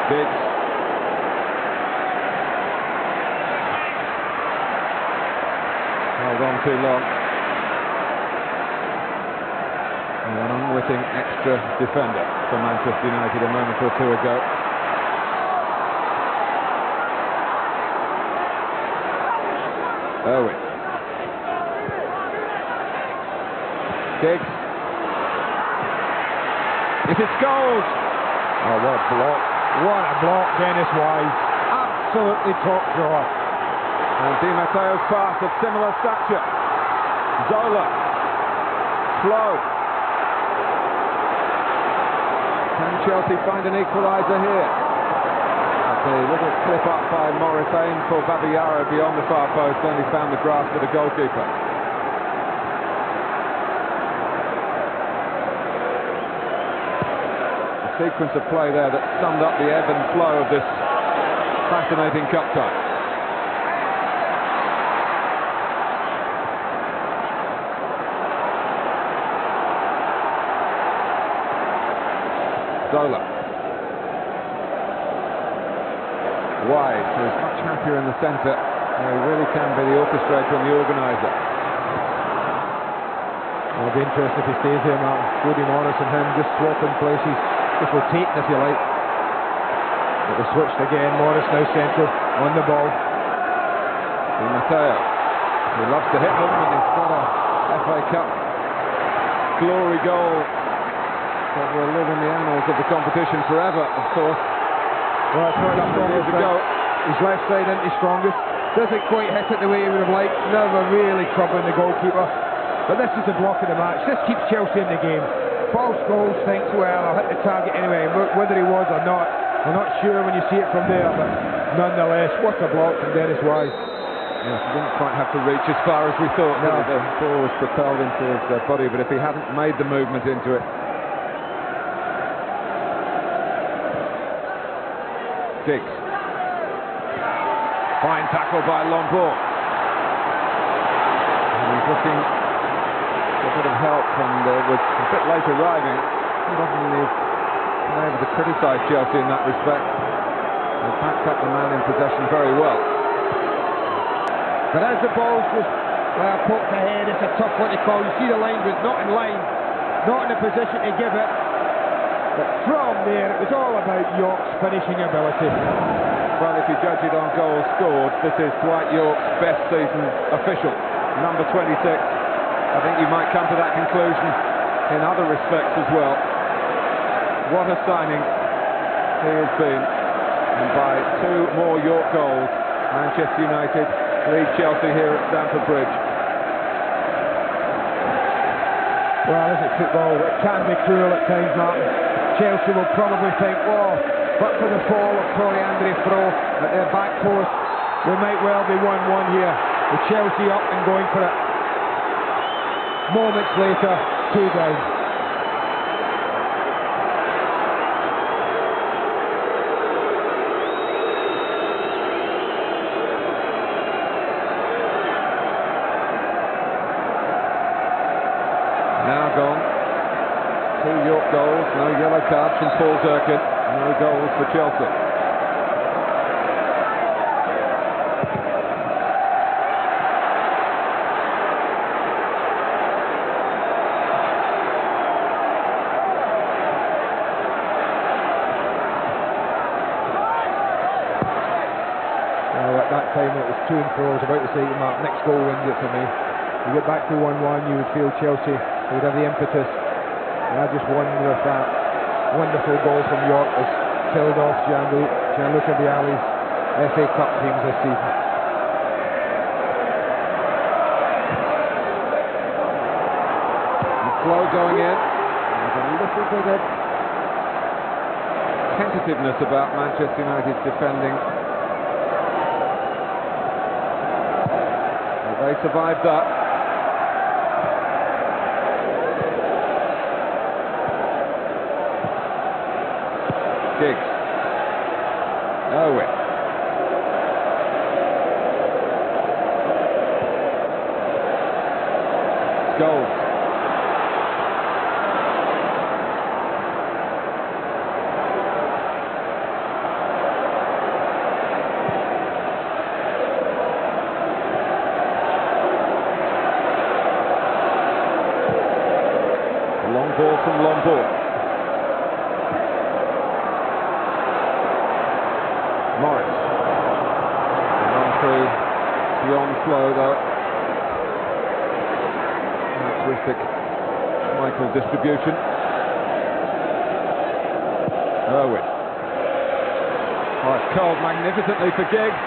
B: Giggs. Held on too long. An unwitting extra defender for Manchester United a moment or two ago. Owen. Giggs. It is goals.
C: Oh, what a block. What a block, Dennis Wise. Absolutely top drawer.
B: And Di Matteo's pass of similar stature. Zola. Flo. Can Chelsea find an equaliser here? A little clip up by Morris, aimed for Babayaro beyond the far post, only found the grasp of the goalkeeper. A sequence of play there that summed up the ebb and flow of this fascinating cup tie. Zola. Wise, who's much happier in the centre. He really can be the orchestrator and the organiser.
C: It'll be interesting if he stays here, Martin. Jody Morris and him just swapping places, just rotating if you like. But they switched again. Morris now centre on the ball.
B: Di Matteo, who loves to hit them, and he's got a FA Cup glory goal that will live in the annals of the competition forever, of course.
C: Well, throwing up years ago. His left side isn't his strongest. Doesn't quite hit it the way he would have liked. Never really troubling the goalkeeper. But this is the block of the match. This keeps Chelsea in the game. False goals, thinks, well, I'll hit the target anyway. Whether he was or not, I'm not sure when you see it from there. But nonetheless, what a block from Dennis Wise.
B: Yes, he didn't quite have to reach as far as we thought. No. The ball was propelled into his body, but if he hadn't made the movement into it, Diggs. Fine tackle by Lombard. And he's looking for a bit of help, and was a bit late arriving. Not often they've been able to criticise Chelsea in that respect. They've backed up the man in possession very well.
C: But as the ball's just poked ahead, it's a tough one to call. You see the line was not in line, not in a position to give it. But from there, it was all about York's finishing ability.
B: Well, if you judge it on goals scored, this is Dwight York's best season official. Number 26. I think you might come to that conclusion in other respects as well. What a signing he has been. And by 2 more York goals, Manchester United lead Chelsea here at Stamford Bridge.
C: Well, this is football. It can be cruel at times, Martin. Chelsea will probably think, oh, but for the fall of Torrey Andre Fro at their back post, we might well be 1-1 here. With Chelsea up and going for it. Moments later, 2 down.
B: Now gone. 2 York goals, no yellow cards from Paul Durkin, no goals for Chelsea.
C: Well, at that time it was 2 and 4. I was about to say to Mark, next goal wins it for me. You get back to 1-1, you would feel Chelsea would have the impetus. And I just wonder if that wonderful goal from York has killed off Gianluca Vialli's FA Cup teams this season.
B: The flow going in. There's a little bit of tentativeness about Manchester United's defending. But they survived that. Diggs. Owen. Scholes. A long ball from Lombard. Morris. Run through beyond flow though. Characteristic Michael distribution. Irwin. Oh, it's curled magnificently for Giggs.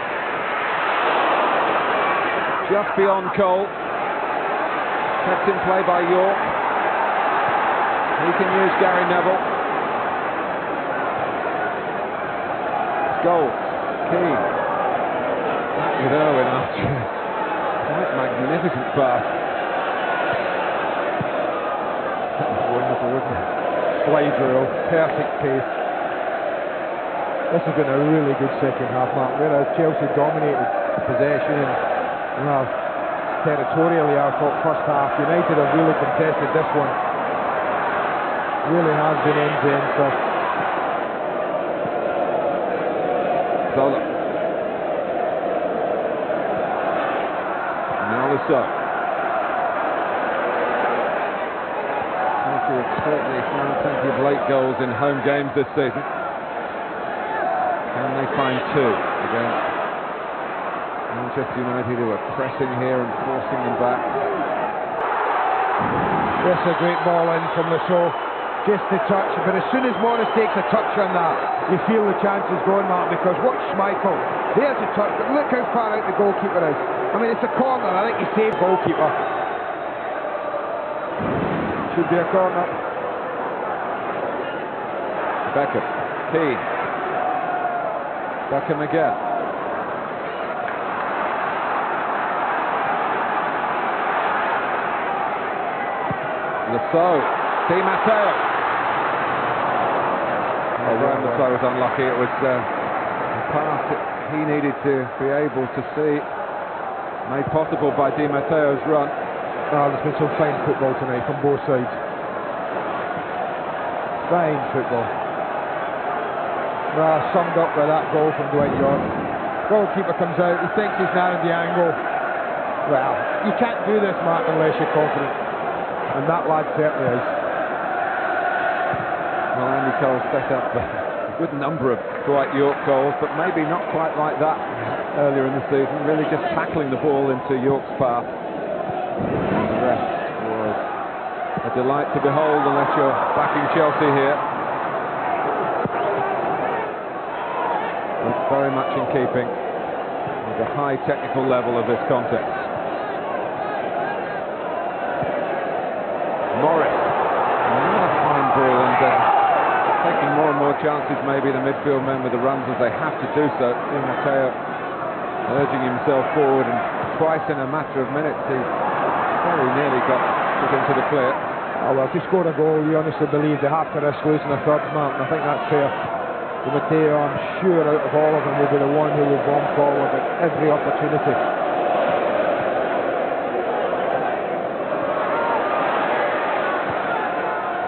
B: Just beyond Cole. Kept in play by York. He can use Gary Neville. Goals. Keane. Back with Irwin after quite magnificent pass.
C: That was wonderful, wasn't it? Slide rule, perfect pace. This has been a really good second half, Mark, whereas Chelsea dominated possession and, well, territorially our first half. United have really contested this one. Really has been end-to-end stuff.
B: Zola. Now Lusso. Chelsea have certainly found plenty of late goals in home games this season. Can they find 2 against Manchester United, who are pressing here and forcing them back?
C: That's a great ball in from Lusso. Just a touch, but as soon as Morris takes a touch on that, you feel the chances going, Mark, because watch Schmeichel. There's a touch, but look how far out the goalkeeper is. I mean, it's a corner. I think he saved goalkeeper. Should be a corner.
B: Beckham. Keane. Beckham again. Lusso. Di Matteo. Oh, Ryan Lusso was unlucky. It was The pass that he needed to be able to see, made possible by Di Matteo's run.
C: Oh, there's been some fine football tonight from both sides. Fine football. Well, summed up by that goal from Dwight Yorke. Goalkeeper comes out, he thinks he's narrowed the angle. Well, you can't do this, Mark, unless you're confident. And that lad certainly is.
B: Well, Andy Cole set up a good number of Dwight Yorke goals, but maybe not quite like that earlier in the season. Really just tackling the ball into Yorke's path. And the rest was a delight to behold unless you're backing Chelsea here. It's very much in keeping with the high technical level of this contest. Morris, another fine ball, and taking more and more chances, maybe the midfield men with the runs as they have to do so. Di Matteo urging himself forward, and twice in a matter of minutes he very nearly got put into the clear.
C: Oh, well, if you score a goal, you honestly believe they have to risk losing a third, Mark, and I think that's fair. Di Matteo, I'm sure out of all of them, will be the one who will bomb forward at every opportunity.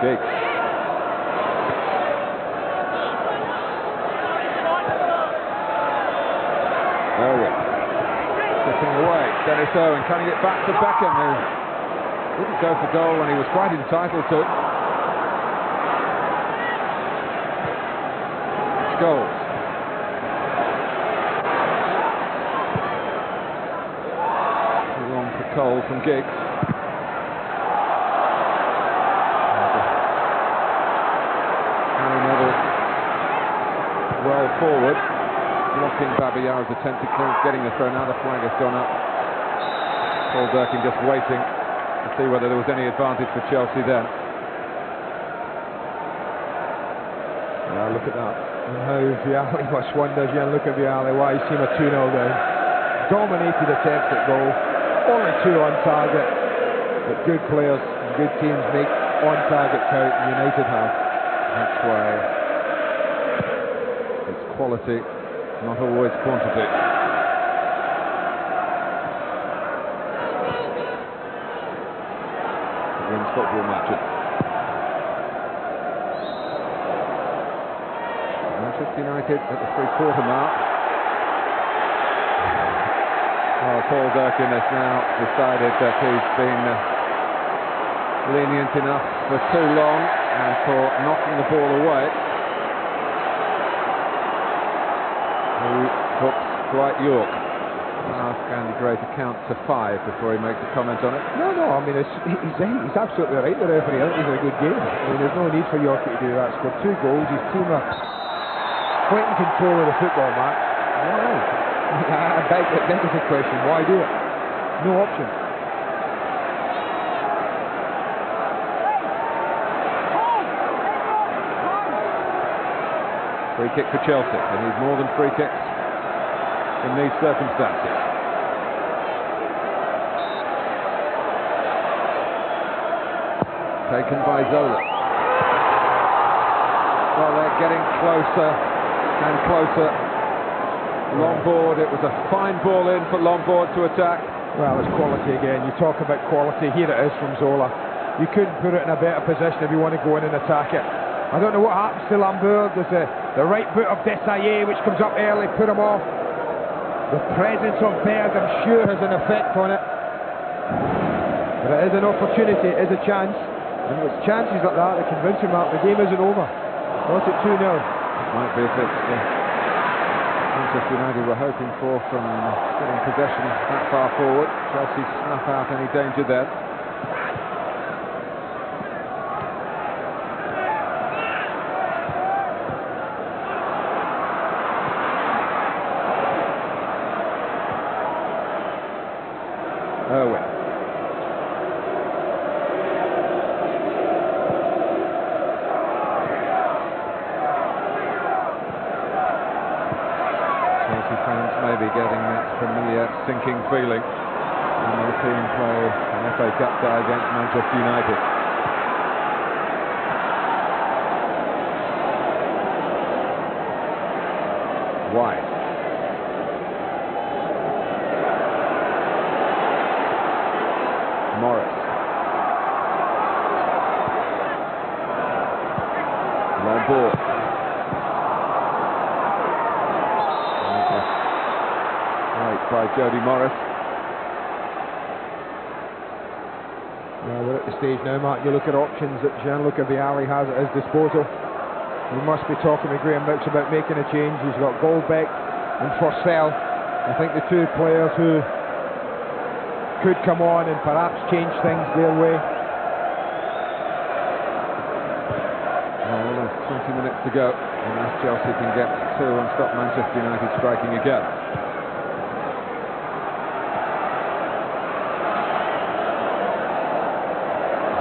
B: Giggs. Irwin. Slipping away. Dennis Irwin cutting it back to Beckham, who didn't go for goal when he was quite entitled to. Scholes. Too long for Cole from Giggs. Well forward, blocking Babayara's attempted clearance, getting the throw. Now the flag has gone up. Paul Durkin just waiting to see whether there was any advantage for Chelsea then.
C: Yeah, look at that. And how Vialli must wonder, if you look at Vialli, why he's seen a 2-0 down. Dominated attempts at goal, only 2 on target, but good players and good teams make on target count, and United have.
B: That's why it's quality, not always quantity. It wins football matches. Manchester United at the 3/4 mark. Well, Paul Durkin has now decided that he's been lenient enough for too long and for knocking the ball away. Who hooks Dwight Yorke. I'll ask Andy Gray to count to 5 before he makes a comment on it.
C: No, I mean, he's absolutely right, the referee. I think he's a good game. I mean, there's no need for Yorke to do that. Scored 2 goals, his team are quite in control of the football match. Why? I beg the question, why do it? No option.
B: Free kick for Chelsea. They need more than free kicks in these circumstances. Taken by Zola. Well, they're getting closer and closer. Lombard, it was a fine ball in for Lombard to attack.
C: Well, it's quality again. You talk about quality. Here it is from Zola. You couldn't put it in a better position if you want to go in and attack it. I don't know what happens to Lombard. There's the right foot of Desailly, which comes up early, put him off. The presence of Baird, I'm sure, has an effect on it. But it is an opportunity, it is a chance. And it's chances like that that convince him that the game isn't over. Not at 2-0.
B: Might be if it's Manchester United were hoping for from getting possession that far forward. Chelsea snuff out any danger there. Irwin. Chelsea fans may be getting that familiar sinking feeling when their team play an FA Cup tie against Manchester United. Wide. Morris. Long ball. Right by Jody Morris.
C: Now we're at the stage now, Mark. You look at options that Gianluca Vialli has at his disposal. You must be talking to Graham Rix about making a change. He's got Goldbeck and Forsell. I think the two players who could come on and perhaps change things their way.
B: Well, 20 minutes to go, unless Chelsea can get two and stop Manchester United striking again.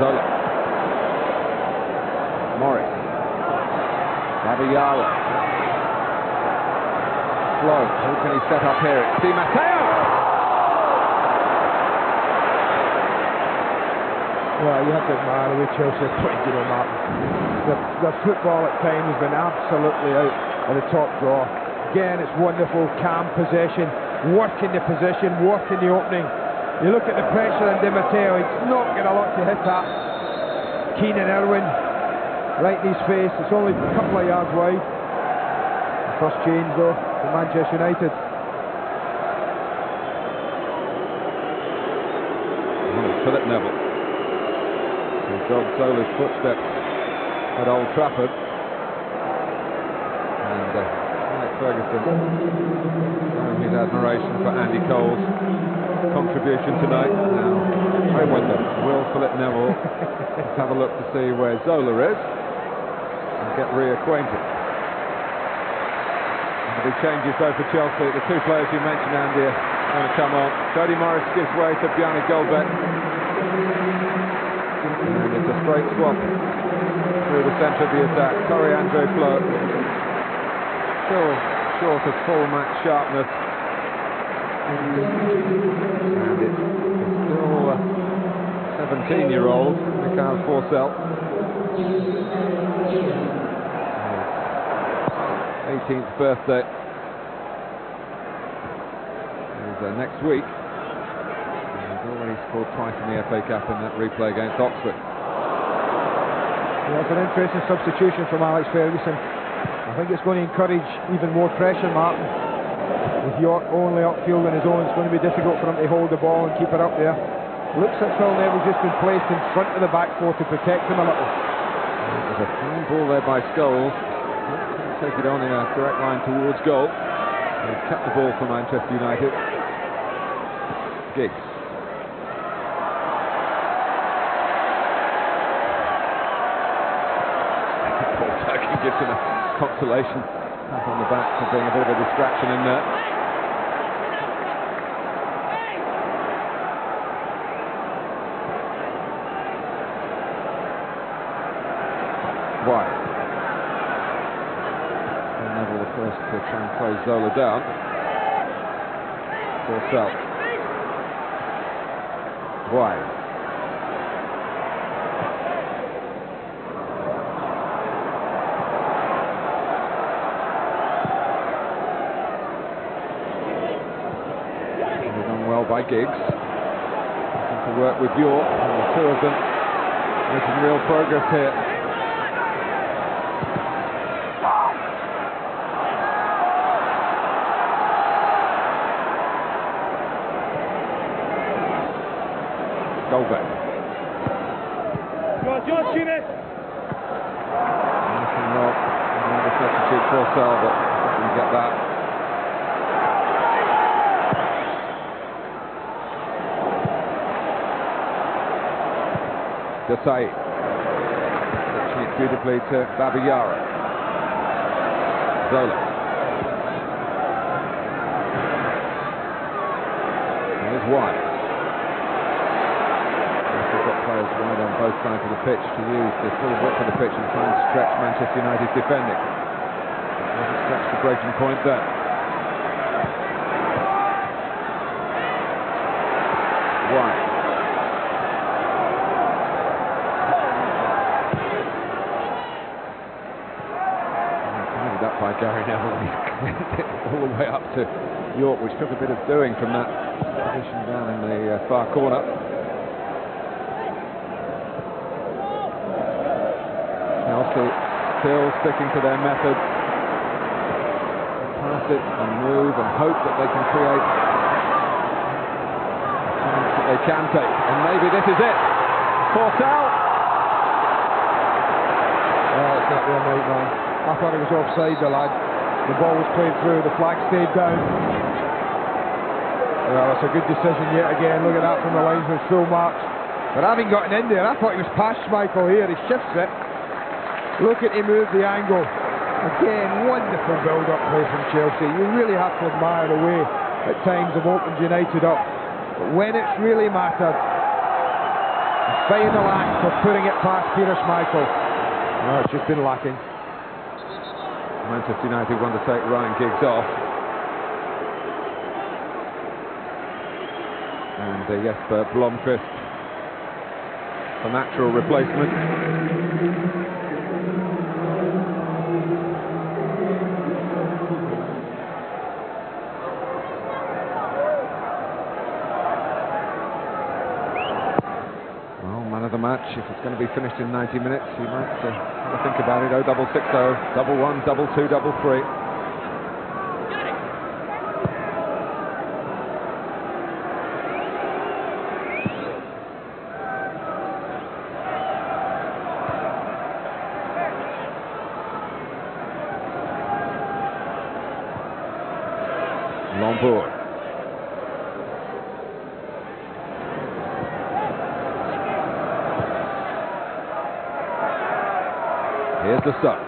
B: Zola. Morris. Abiyala. Slow. Who can he set up here? It's Di Matteo!
C: Well, you have to admire the way Chelsea are playing, you know, Martin. The football at times has been absolutely out of the top drawer. Again, it's wonderful, calm possession, working the position, working the opening. You look at the pressure on Di Matteo, he's not got a lot to hit at. Keenan Irwin, right in his face, it's only a couple of yards wide. The first change though, for Manchester United.
B: Philip Neville. He dogged Zola's footsteps at Old Trafford. And Alex Ferguson showing his admiration for Andy Cole's contribution tonight. Now, I wonder, will Philip Neville let's have a look to see where Zola is and get reacquainted. And the changes though for Chelsea. The two players you mentioned, Andy, are going to come on. Jody Morris gives way to Bjarne Goldbeck. And it's a straight swap through the centre of the attack. Torre Andre Flo still short of full match sharpness. And it's still 17-year-old Mikhail Forsell. 18th birthday is next week. He's already scored twice in the FA Cup in that replay against Oxford.
C: Yeah, it's an interesting substitution from Alex Ferguson. I think it's going to encourage even more pressure, Martin. With York only upfield on his own, it's going to be difficult for him to hold the ball and keep it up there. Looks like Phil Neville's just been placed in front of the back four to protect him a little.
B: There's a fine ball there by Scholes. Couldn't take it on in a direct line towards goal. He's kept the ball for Manchester United. Giggs. Paul Turkey gives him a consolation pat on the back for being a bit of a distraction in there. Wide. Neville the first to try and close Zola down. Forsell. Wide. Done well by Giggs. Looking to work with York. And the two of them making real progress here. Goldbeck. Nothing wrong. Another substitute Forsell, but not going to get that. Desai. Pitching it beautifully to Babiyara. Zola. Here's Wide. Players wide on both sides of the pitch to use the full width of the pitch and try and stretch Manchester United's defending. Doesn't stretch the breaking point there. Wide. Committed up by Gary Neville. He's all the way up to York, which took a bit of doing from that position down in the far corner. Chelsea still sticking to their method. Pass it and move and hope that they can create a chance that they can take. And maybe this is it. Forsell.
C: It's not real mate, man. I thought it was offside, the lad. The ball was played through, the flag stayed down. Well, it's a good decision yet again. Look at that from the linesman, full marks. But having gotten in there, I thought he was past Schmeichel here. He shifts it. Look at him move the angle. Again, wonderful build-up play from Chelsea. You really have to admire the way at times have opened United up. But when it's really mattered, the final act of putting it past Peter Schmeichel, no, it's just been lacking.
B: Manchester United want to take Ryan Giggs off. And Jesper Blomqvist, the natural replacement. The match, if it's going to be finished in 90 minutes, you might have to think about it. 0660, 11, 22, 33. Lombourg. Here's the start.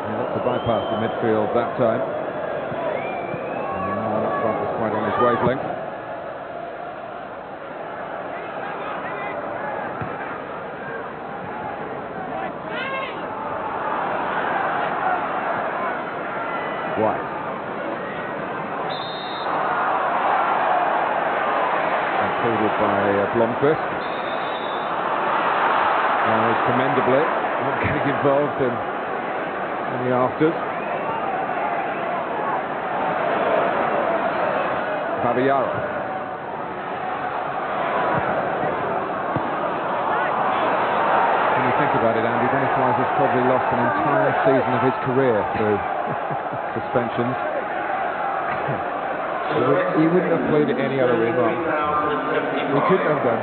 B: He looked to bypass the midfield that time. And the one up front was quite on his wavelength. White. By Blomqvist. Commendably not getting involved in the afters. Babayaro. When you think about it, Andy, Dennis Wise has probably lost an entire season of his career through suspensions.
C: He wouldn't have played it any other way, Mark. He couldn't have done.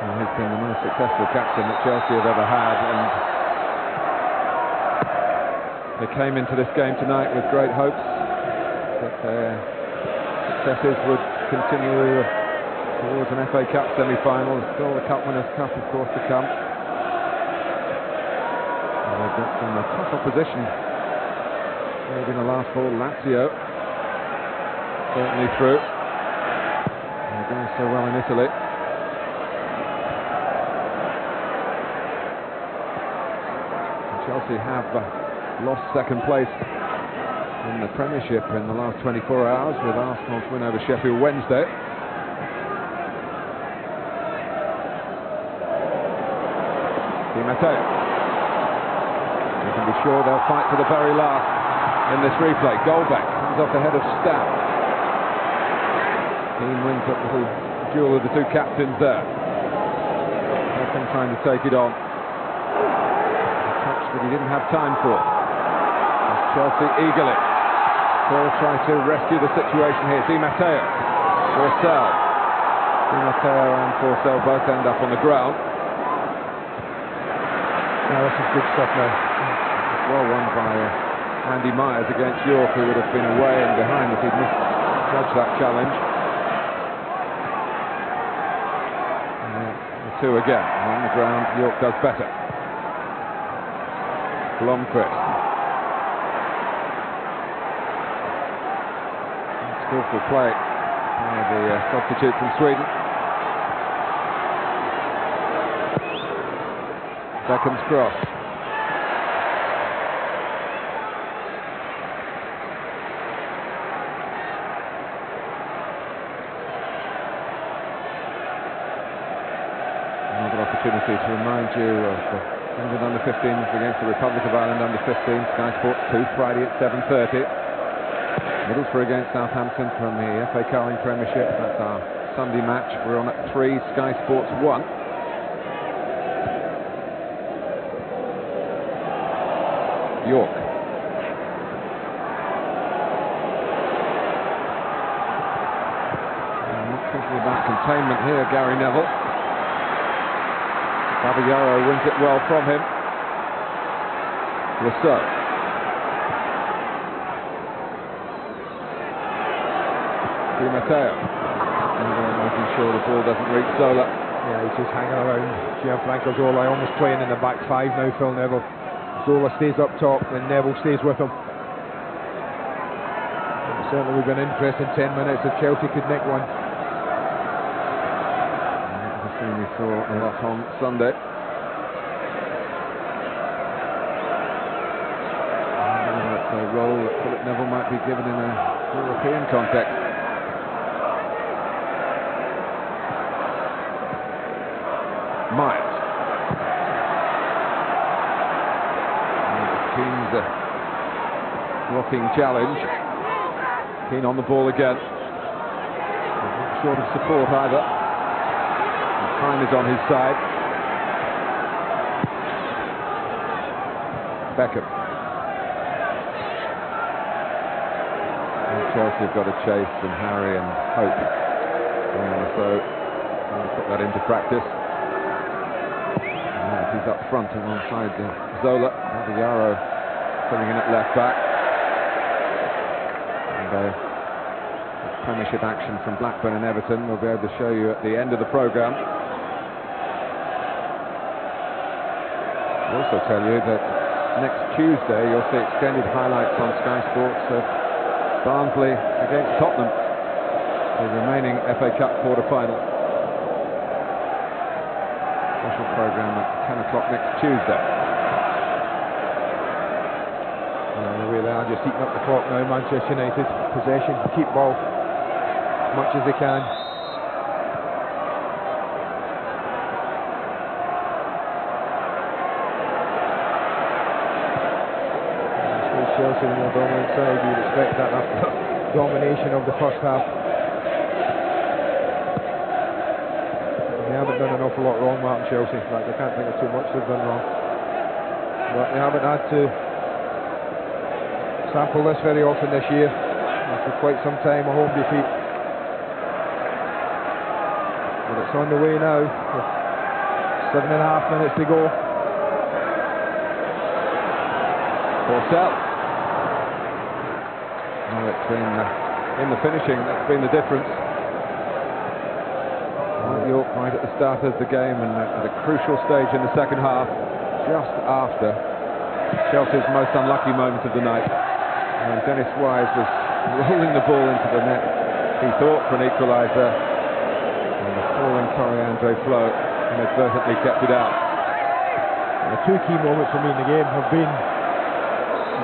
B: Well, he's been the most successful captain that Chelsea have ever had, and they came into this game tonight with great hopes that their successes would continue towards an FA Cup semi-final. Still the Cup Winners' Cup, of course, to come. They've got some tough opposition. Maybe in the last ball, Lazio certainly through. They're going so well in Italy. And Chelsea have lost second place in the Premiership in the last 24 hours with Arsenal's win over Sheffield Wednesday. Di Matteo. You can be sure they'll fight to the very last in this replay. Goldbeck comes off the head of Stab. Keane wins up the little duel of the two captains there. Beckham trying to take it on. A touch that he didn't have time for. As Chelsea eagerly will try to rescue the situation here. Di Matteo, Forsell. Di Matteo and Forsell both end up on the ground.
C: Now this is good stuff now.
B: Well won by Andy Myers against York, who would have been away and behind if he'd misjudged that challenge. The two again, and on the ground, York does better. Blomqvist. Skillful play by the substitute from Sweden. Beckham's cross. opportunity to remind you of England under-15s against the Republic of Ireland under-15s. Sky Sports 2, Friday at 7:30. Middlesbrough against Southampton from the FA Carling Premiership. That's our Sunday match. We're on at 3, Sky Sports 1. York. Not thinking about containment here, Gary Neville. Babayaro wins it well from him. Rousseau. Di Matteo. Making sure the ball doesn't reach Zola.
C: Yeah, he's just hanging around Gianfranco Zola, almost playing in the back five now, Phil Neville. Zola stays up top and Neville stays with him. And certainly we've been interested in 10 minutes if Chelsea could nick one.
B: That's a thing we saw a lot on Sunday. That's a role that Philip Neville might be given in a European context. Myers. Keane's blocking challenge. Keane on the ball again. Not short of support either. And time is on his side. Beckham. And Chelsea have got to chase and harry and hope. So put that into practice. He's up front alongside Zola. Babayaro filling in at left back. And Premiership action from Blackburn and Everton we'll be able to show you at the end of the programme. I'll also tell you that next Tuesday you'll see extended highlights on Sky Sports of Barnsley against Tottenham, the remaining FA Cup quarter-final. Special programme at 10 o'clock next Tuesday.
C: The way they are just eating up the clock now, Manchester United. Possession, keep ball as much as they can. Chelsea on the dominant side, you'd expect that after domination of the first half. They haven't done an awful lot wrong, Martin, Chelsea. In fact, I can't think of too much they've done wrong. But they haven't had to sample this very often this year. After quite some time, a home defeat. But it's on the way now, with 7.5 minutes to go.
B: Porcel. Well, it's been in the finishing, that's been the difference. York right at the start of the game and at a crucial stage in the second half, just after Chelsea's most unlucky moment of the night. And Dennis Wise was rolling the ball into the net, he thought, for an equaliser, and the falling Torre Andre Flo inadvertently kept it out.
C: And the two key moments for me in the game have been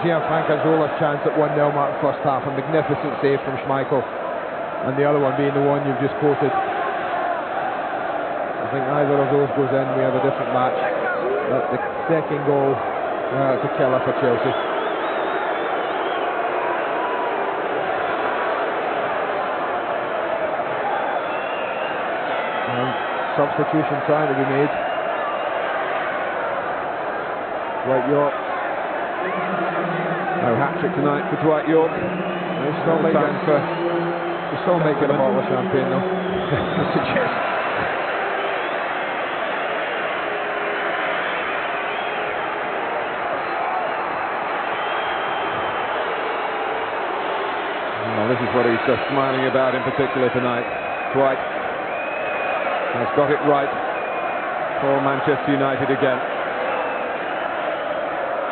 C: Gianfranco Zola's chance at 1-0 mark first half, a magnificent save from Schmeichel, and the other one being the one you've just quoted. I think either of those goes in, we have a different match. But the second goal, it's a killer for Chelsea. And substitution trying to be made. Dwight York.
B: No hat-trick tonight for Dwight York.
C: He's still making a bottle of champagne though. I suggest.
B: Well, this is what he's just smiling about in particular tonight. Dwight has got it right for Manchester United again.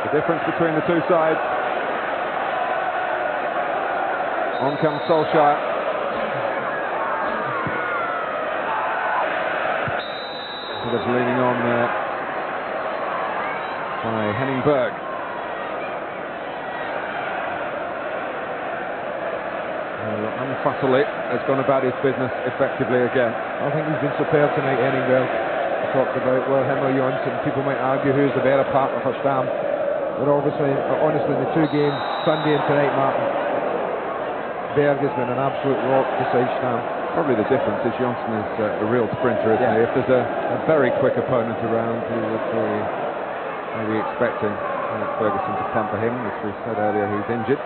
B: The difference between the two sides. On comes Solskjaer. Sort of leaning on there by Henning Berg. Unfussily has gone about his business effectively again.
C: I think he's been superb tonight, Henning Berg. talked about, well, him or Johnson. People might argue who's the better partner for Stam. But obviously, honestly, the two games, Sunday and tonight, Martin, Berg has been an absolute rock beside Stam.
B: Probably the difference is Johnson is a real sprinter, isn't he? If there's a very quick opponent around, he would be maybe expecting Ferguson to plump for him. As we said earlier, he's injured.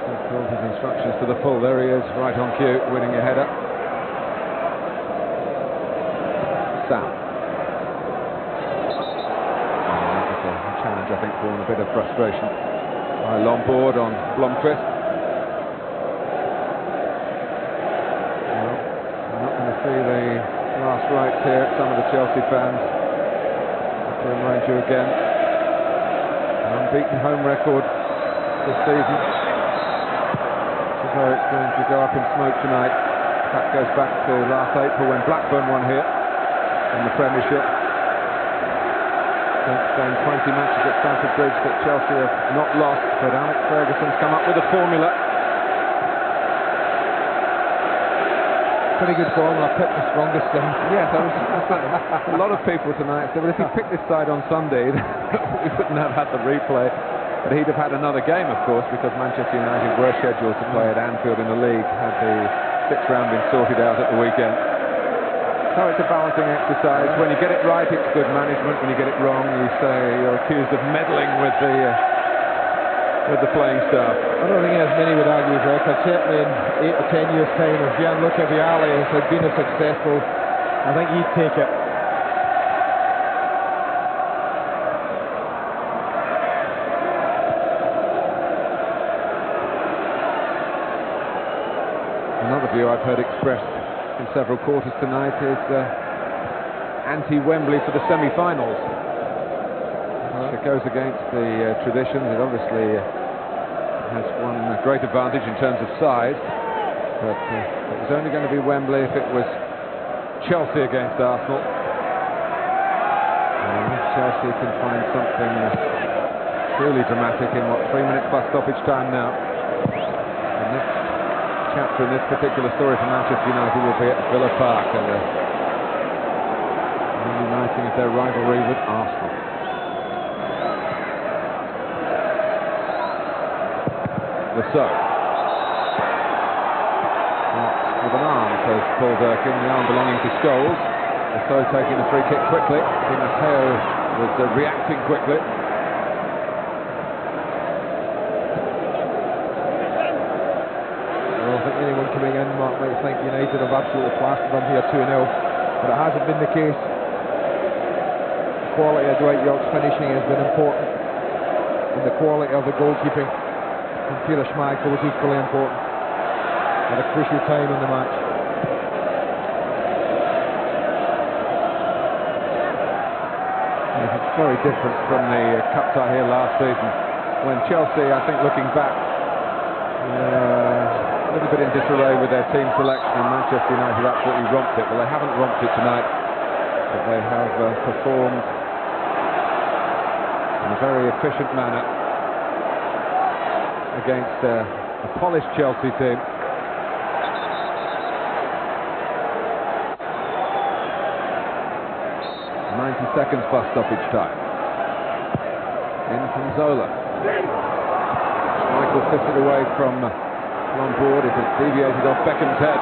B: Fulfilled his instructions to the full. There he is, right on cue, winning a header. Sam. That was a challenge, I think, for a bit of frustration by Lombard on Blomqvist. Well, I'm not going to see the last rites here. Some of the Chelsea fans. To remind you again. Unbeaten home record this season. This is how it's going to go up in smoke tonight. That goes back to last April when Blackburn won here in the Premiership. Since then, 20 matches at Stamford Bridge that Chelsea have not lost, but Alex Ferguson's come up with a formula.
C: Pretty good formula. Picked the strongest thing.
B: Yes, a lot of people tonight said, well, if he picked this side on Sunday, we wouldn't have had the replay. But he'd have had another game, of course, because Manchester United were scheduled to play at Anfield in the league, had the sixth round been sorted out at the weekend. So it's a balancing exercise. When you get it right, it's good management. When you get it wrong, you say you're accused of meddling with the playing staff.
C: I don't think as many would argue his record. Certainly in 8 or 10 years' time, if Gianluca Vialli has been as successful, I think he'd take it.
B: Another view I've heard expressed in several quarters tonight is anti-Wembley for the semi-finals. It goes against the traditions. It obviously has one great advantage in terms of size, but it was only going to be Wembley if it was Chelsea against Arsenal. And if Chelsea can find something truly dramatic in 3 minutes plus stoppage time now. The next chapter in this particular story for Manchester United will be at Villa Park and reuniting of their rivalry with Arsenal. Lasso. With an arm, says Paul Durkin, the arm belonging to Scholes. Lasso taking the free kick quickly. Di Matteo was reacting quickly.
C: Well, I think anyone coming in might think United have absolutely plastered them here 2-0, but it hasn't been the case. The quality of Dwight York's finishing has been important, and the quality of the goalkeeping from Peter Schmeichel was equally important at a crucial time in the match.
B: It's very different from the cup tie here last season, when Chelsea, I think looking back, a little bit in disarray with their team selection, and Manchester United absolutely romped it. Well, they haven't romped it tonight, but they have performed in a very efficient manner against a polished Chelsea team. 90 seconds plus stoppage time. In from Zola. Michael fisted away from Lombard. It has deviated off Beckham's head.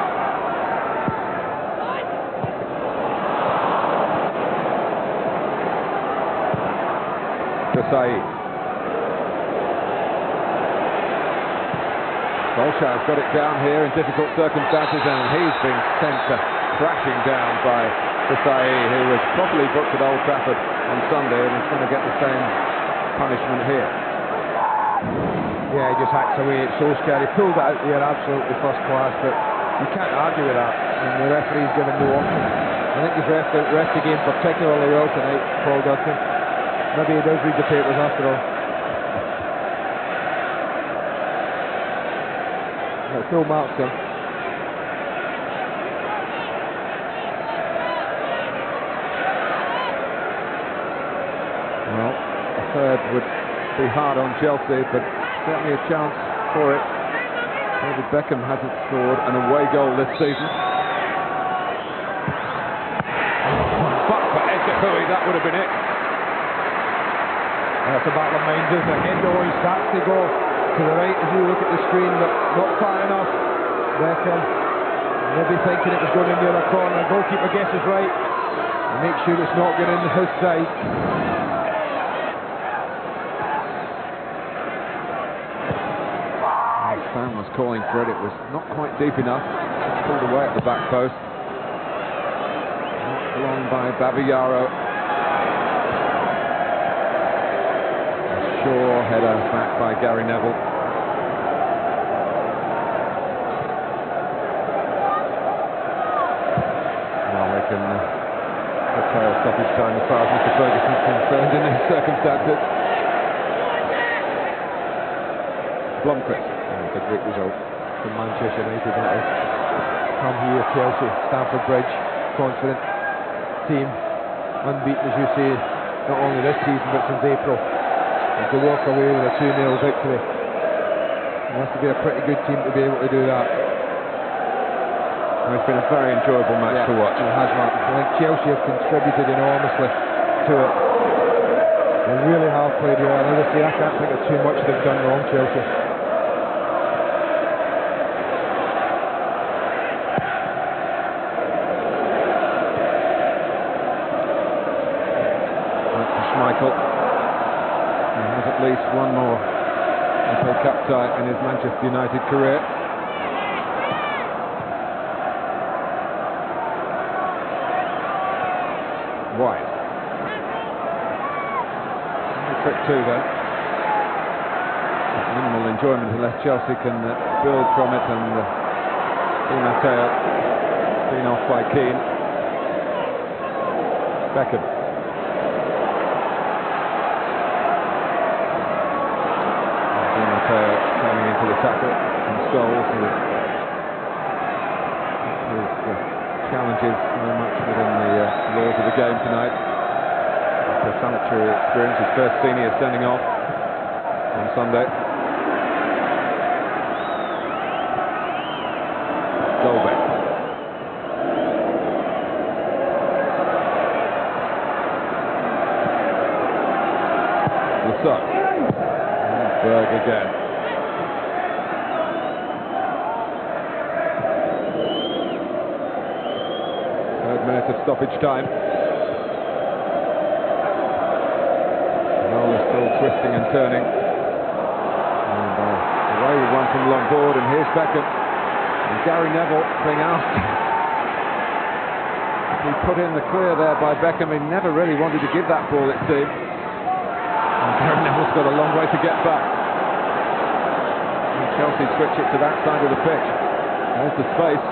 B: Kasai. Solskjaer's got it down here in difficult circumstances, and he's been sent crashing down by Kasai, who was properly booked at Old Trafford on Sunday and is going to get the same punishment here.
C: Yeah, he just hacks away at Solskjaer. He pulled it out there absolutely first class, but you can't argue with that. And the referee's given no option. I think he's ref the game particularly well tonight, Paul Durkin. Maybe he does read the papers after all. Phil Markson.
B: Well, a third would be hard on Chelsea, but certainly a chance for it. David Beckham hasn't scored an away goal this season. But for Ed Dahui, that would have been it.
C: That's a battle of minds, isn't it? Endo, he starts to go to the right as you look at the screen, but not far enough. Beckham maybe thinking it was going in the other corner. Goalkeeper guesses right. And make sure it's not going in his side.
B: Fan was calling for it. It was not quite deep enough. Pulled away at the back post. Knocked along by Babayaro. A sure header back by Gary Neville. Now we can curtail stoppage time as far as Mr. Ferguson's concerned in these circumstances. Blomqvist.
C: A great result from Manchester United, that is. Come here, Chelsea, Stamford Bridge, confident team, unbeaten as you say, not only this season but since April. And to walk away with a 2-0 victory, it has to be a pretty good team to be able to do that.
B: Well, it's been a very enjoyable match to watch.
C: It has, Martin. I think Chelsea have contributed enormously to it. They really have played well. And as I say, I can't think of too much they've done wrong, Chelsea.
B: Schmeichel, he has at least one more FA Cup tie in his Manchester United career. White. Trick two then. Minimal enjoyment unless Chelsea can build from it, and Di Matteo seen off by Keane. Beckham. Coming into the tackle from Scholes, his challenges very much within the laws of the game tonight. It's a salutary experience, his first senior sending off on Sunday. Dolbeck. Lassalle. Berg again. Third minute of stoppage time. Noel is still twisting and turning. And away with one from Lombard, and here's Beckham. And Gary Neville being asked. He put in the clear there by Beckham. He never really wanted to give that ball, it seemed. Gary Neville's got a long way to get back. And Chelsea switch it to that side of the pitch. There's the space.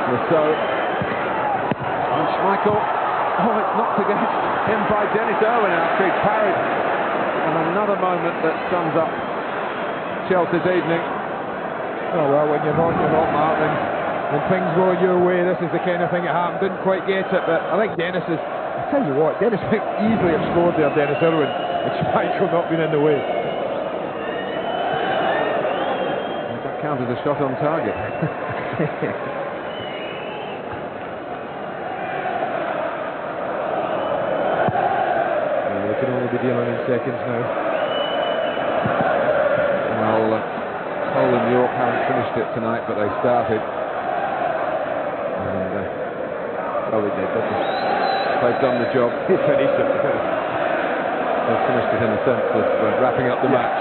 B: Rousseau. And Schmeichel. Oh, it's knocked against him by Dennis Irwin after he'd parried. And another moment that sums up Chelsea's evening.
C: Oh well, when you're not, Martin. When things go your way, this is the kind of thing that happened. Didn't quite get it, but I think Dennis is... I tell you what, Dennis might easily have scored there, Dennis Irwin, and Schmeichel not been in the way.
B: That counted as a shot on target.
C: We can only be dealing in seconds now.
B: Well, Hull and York haven't finished it tonight, but they started. And,
C: oh, they did, didn't they?
B: They've done the job.
C: He finished it.
B: They've finished it in the sense of wrapping up the match.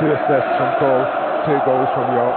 C: 2 assists from Cole, 2 goals from York.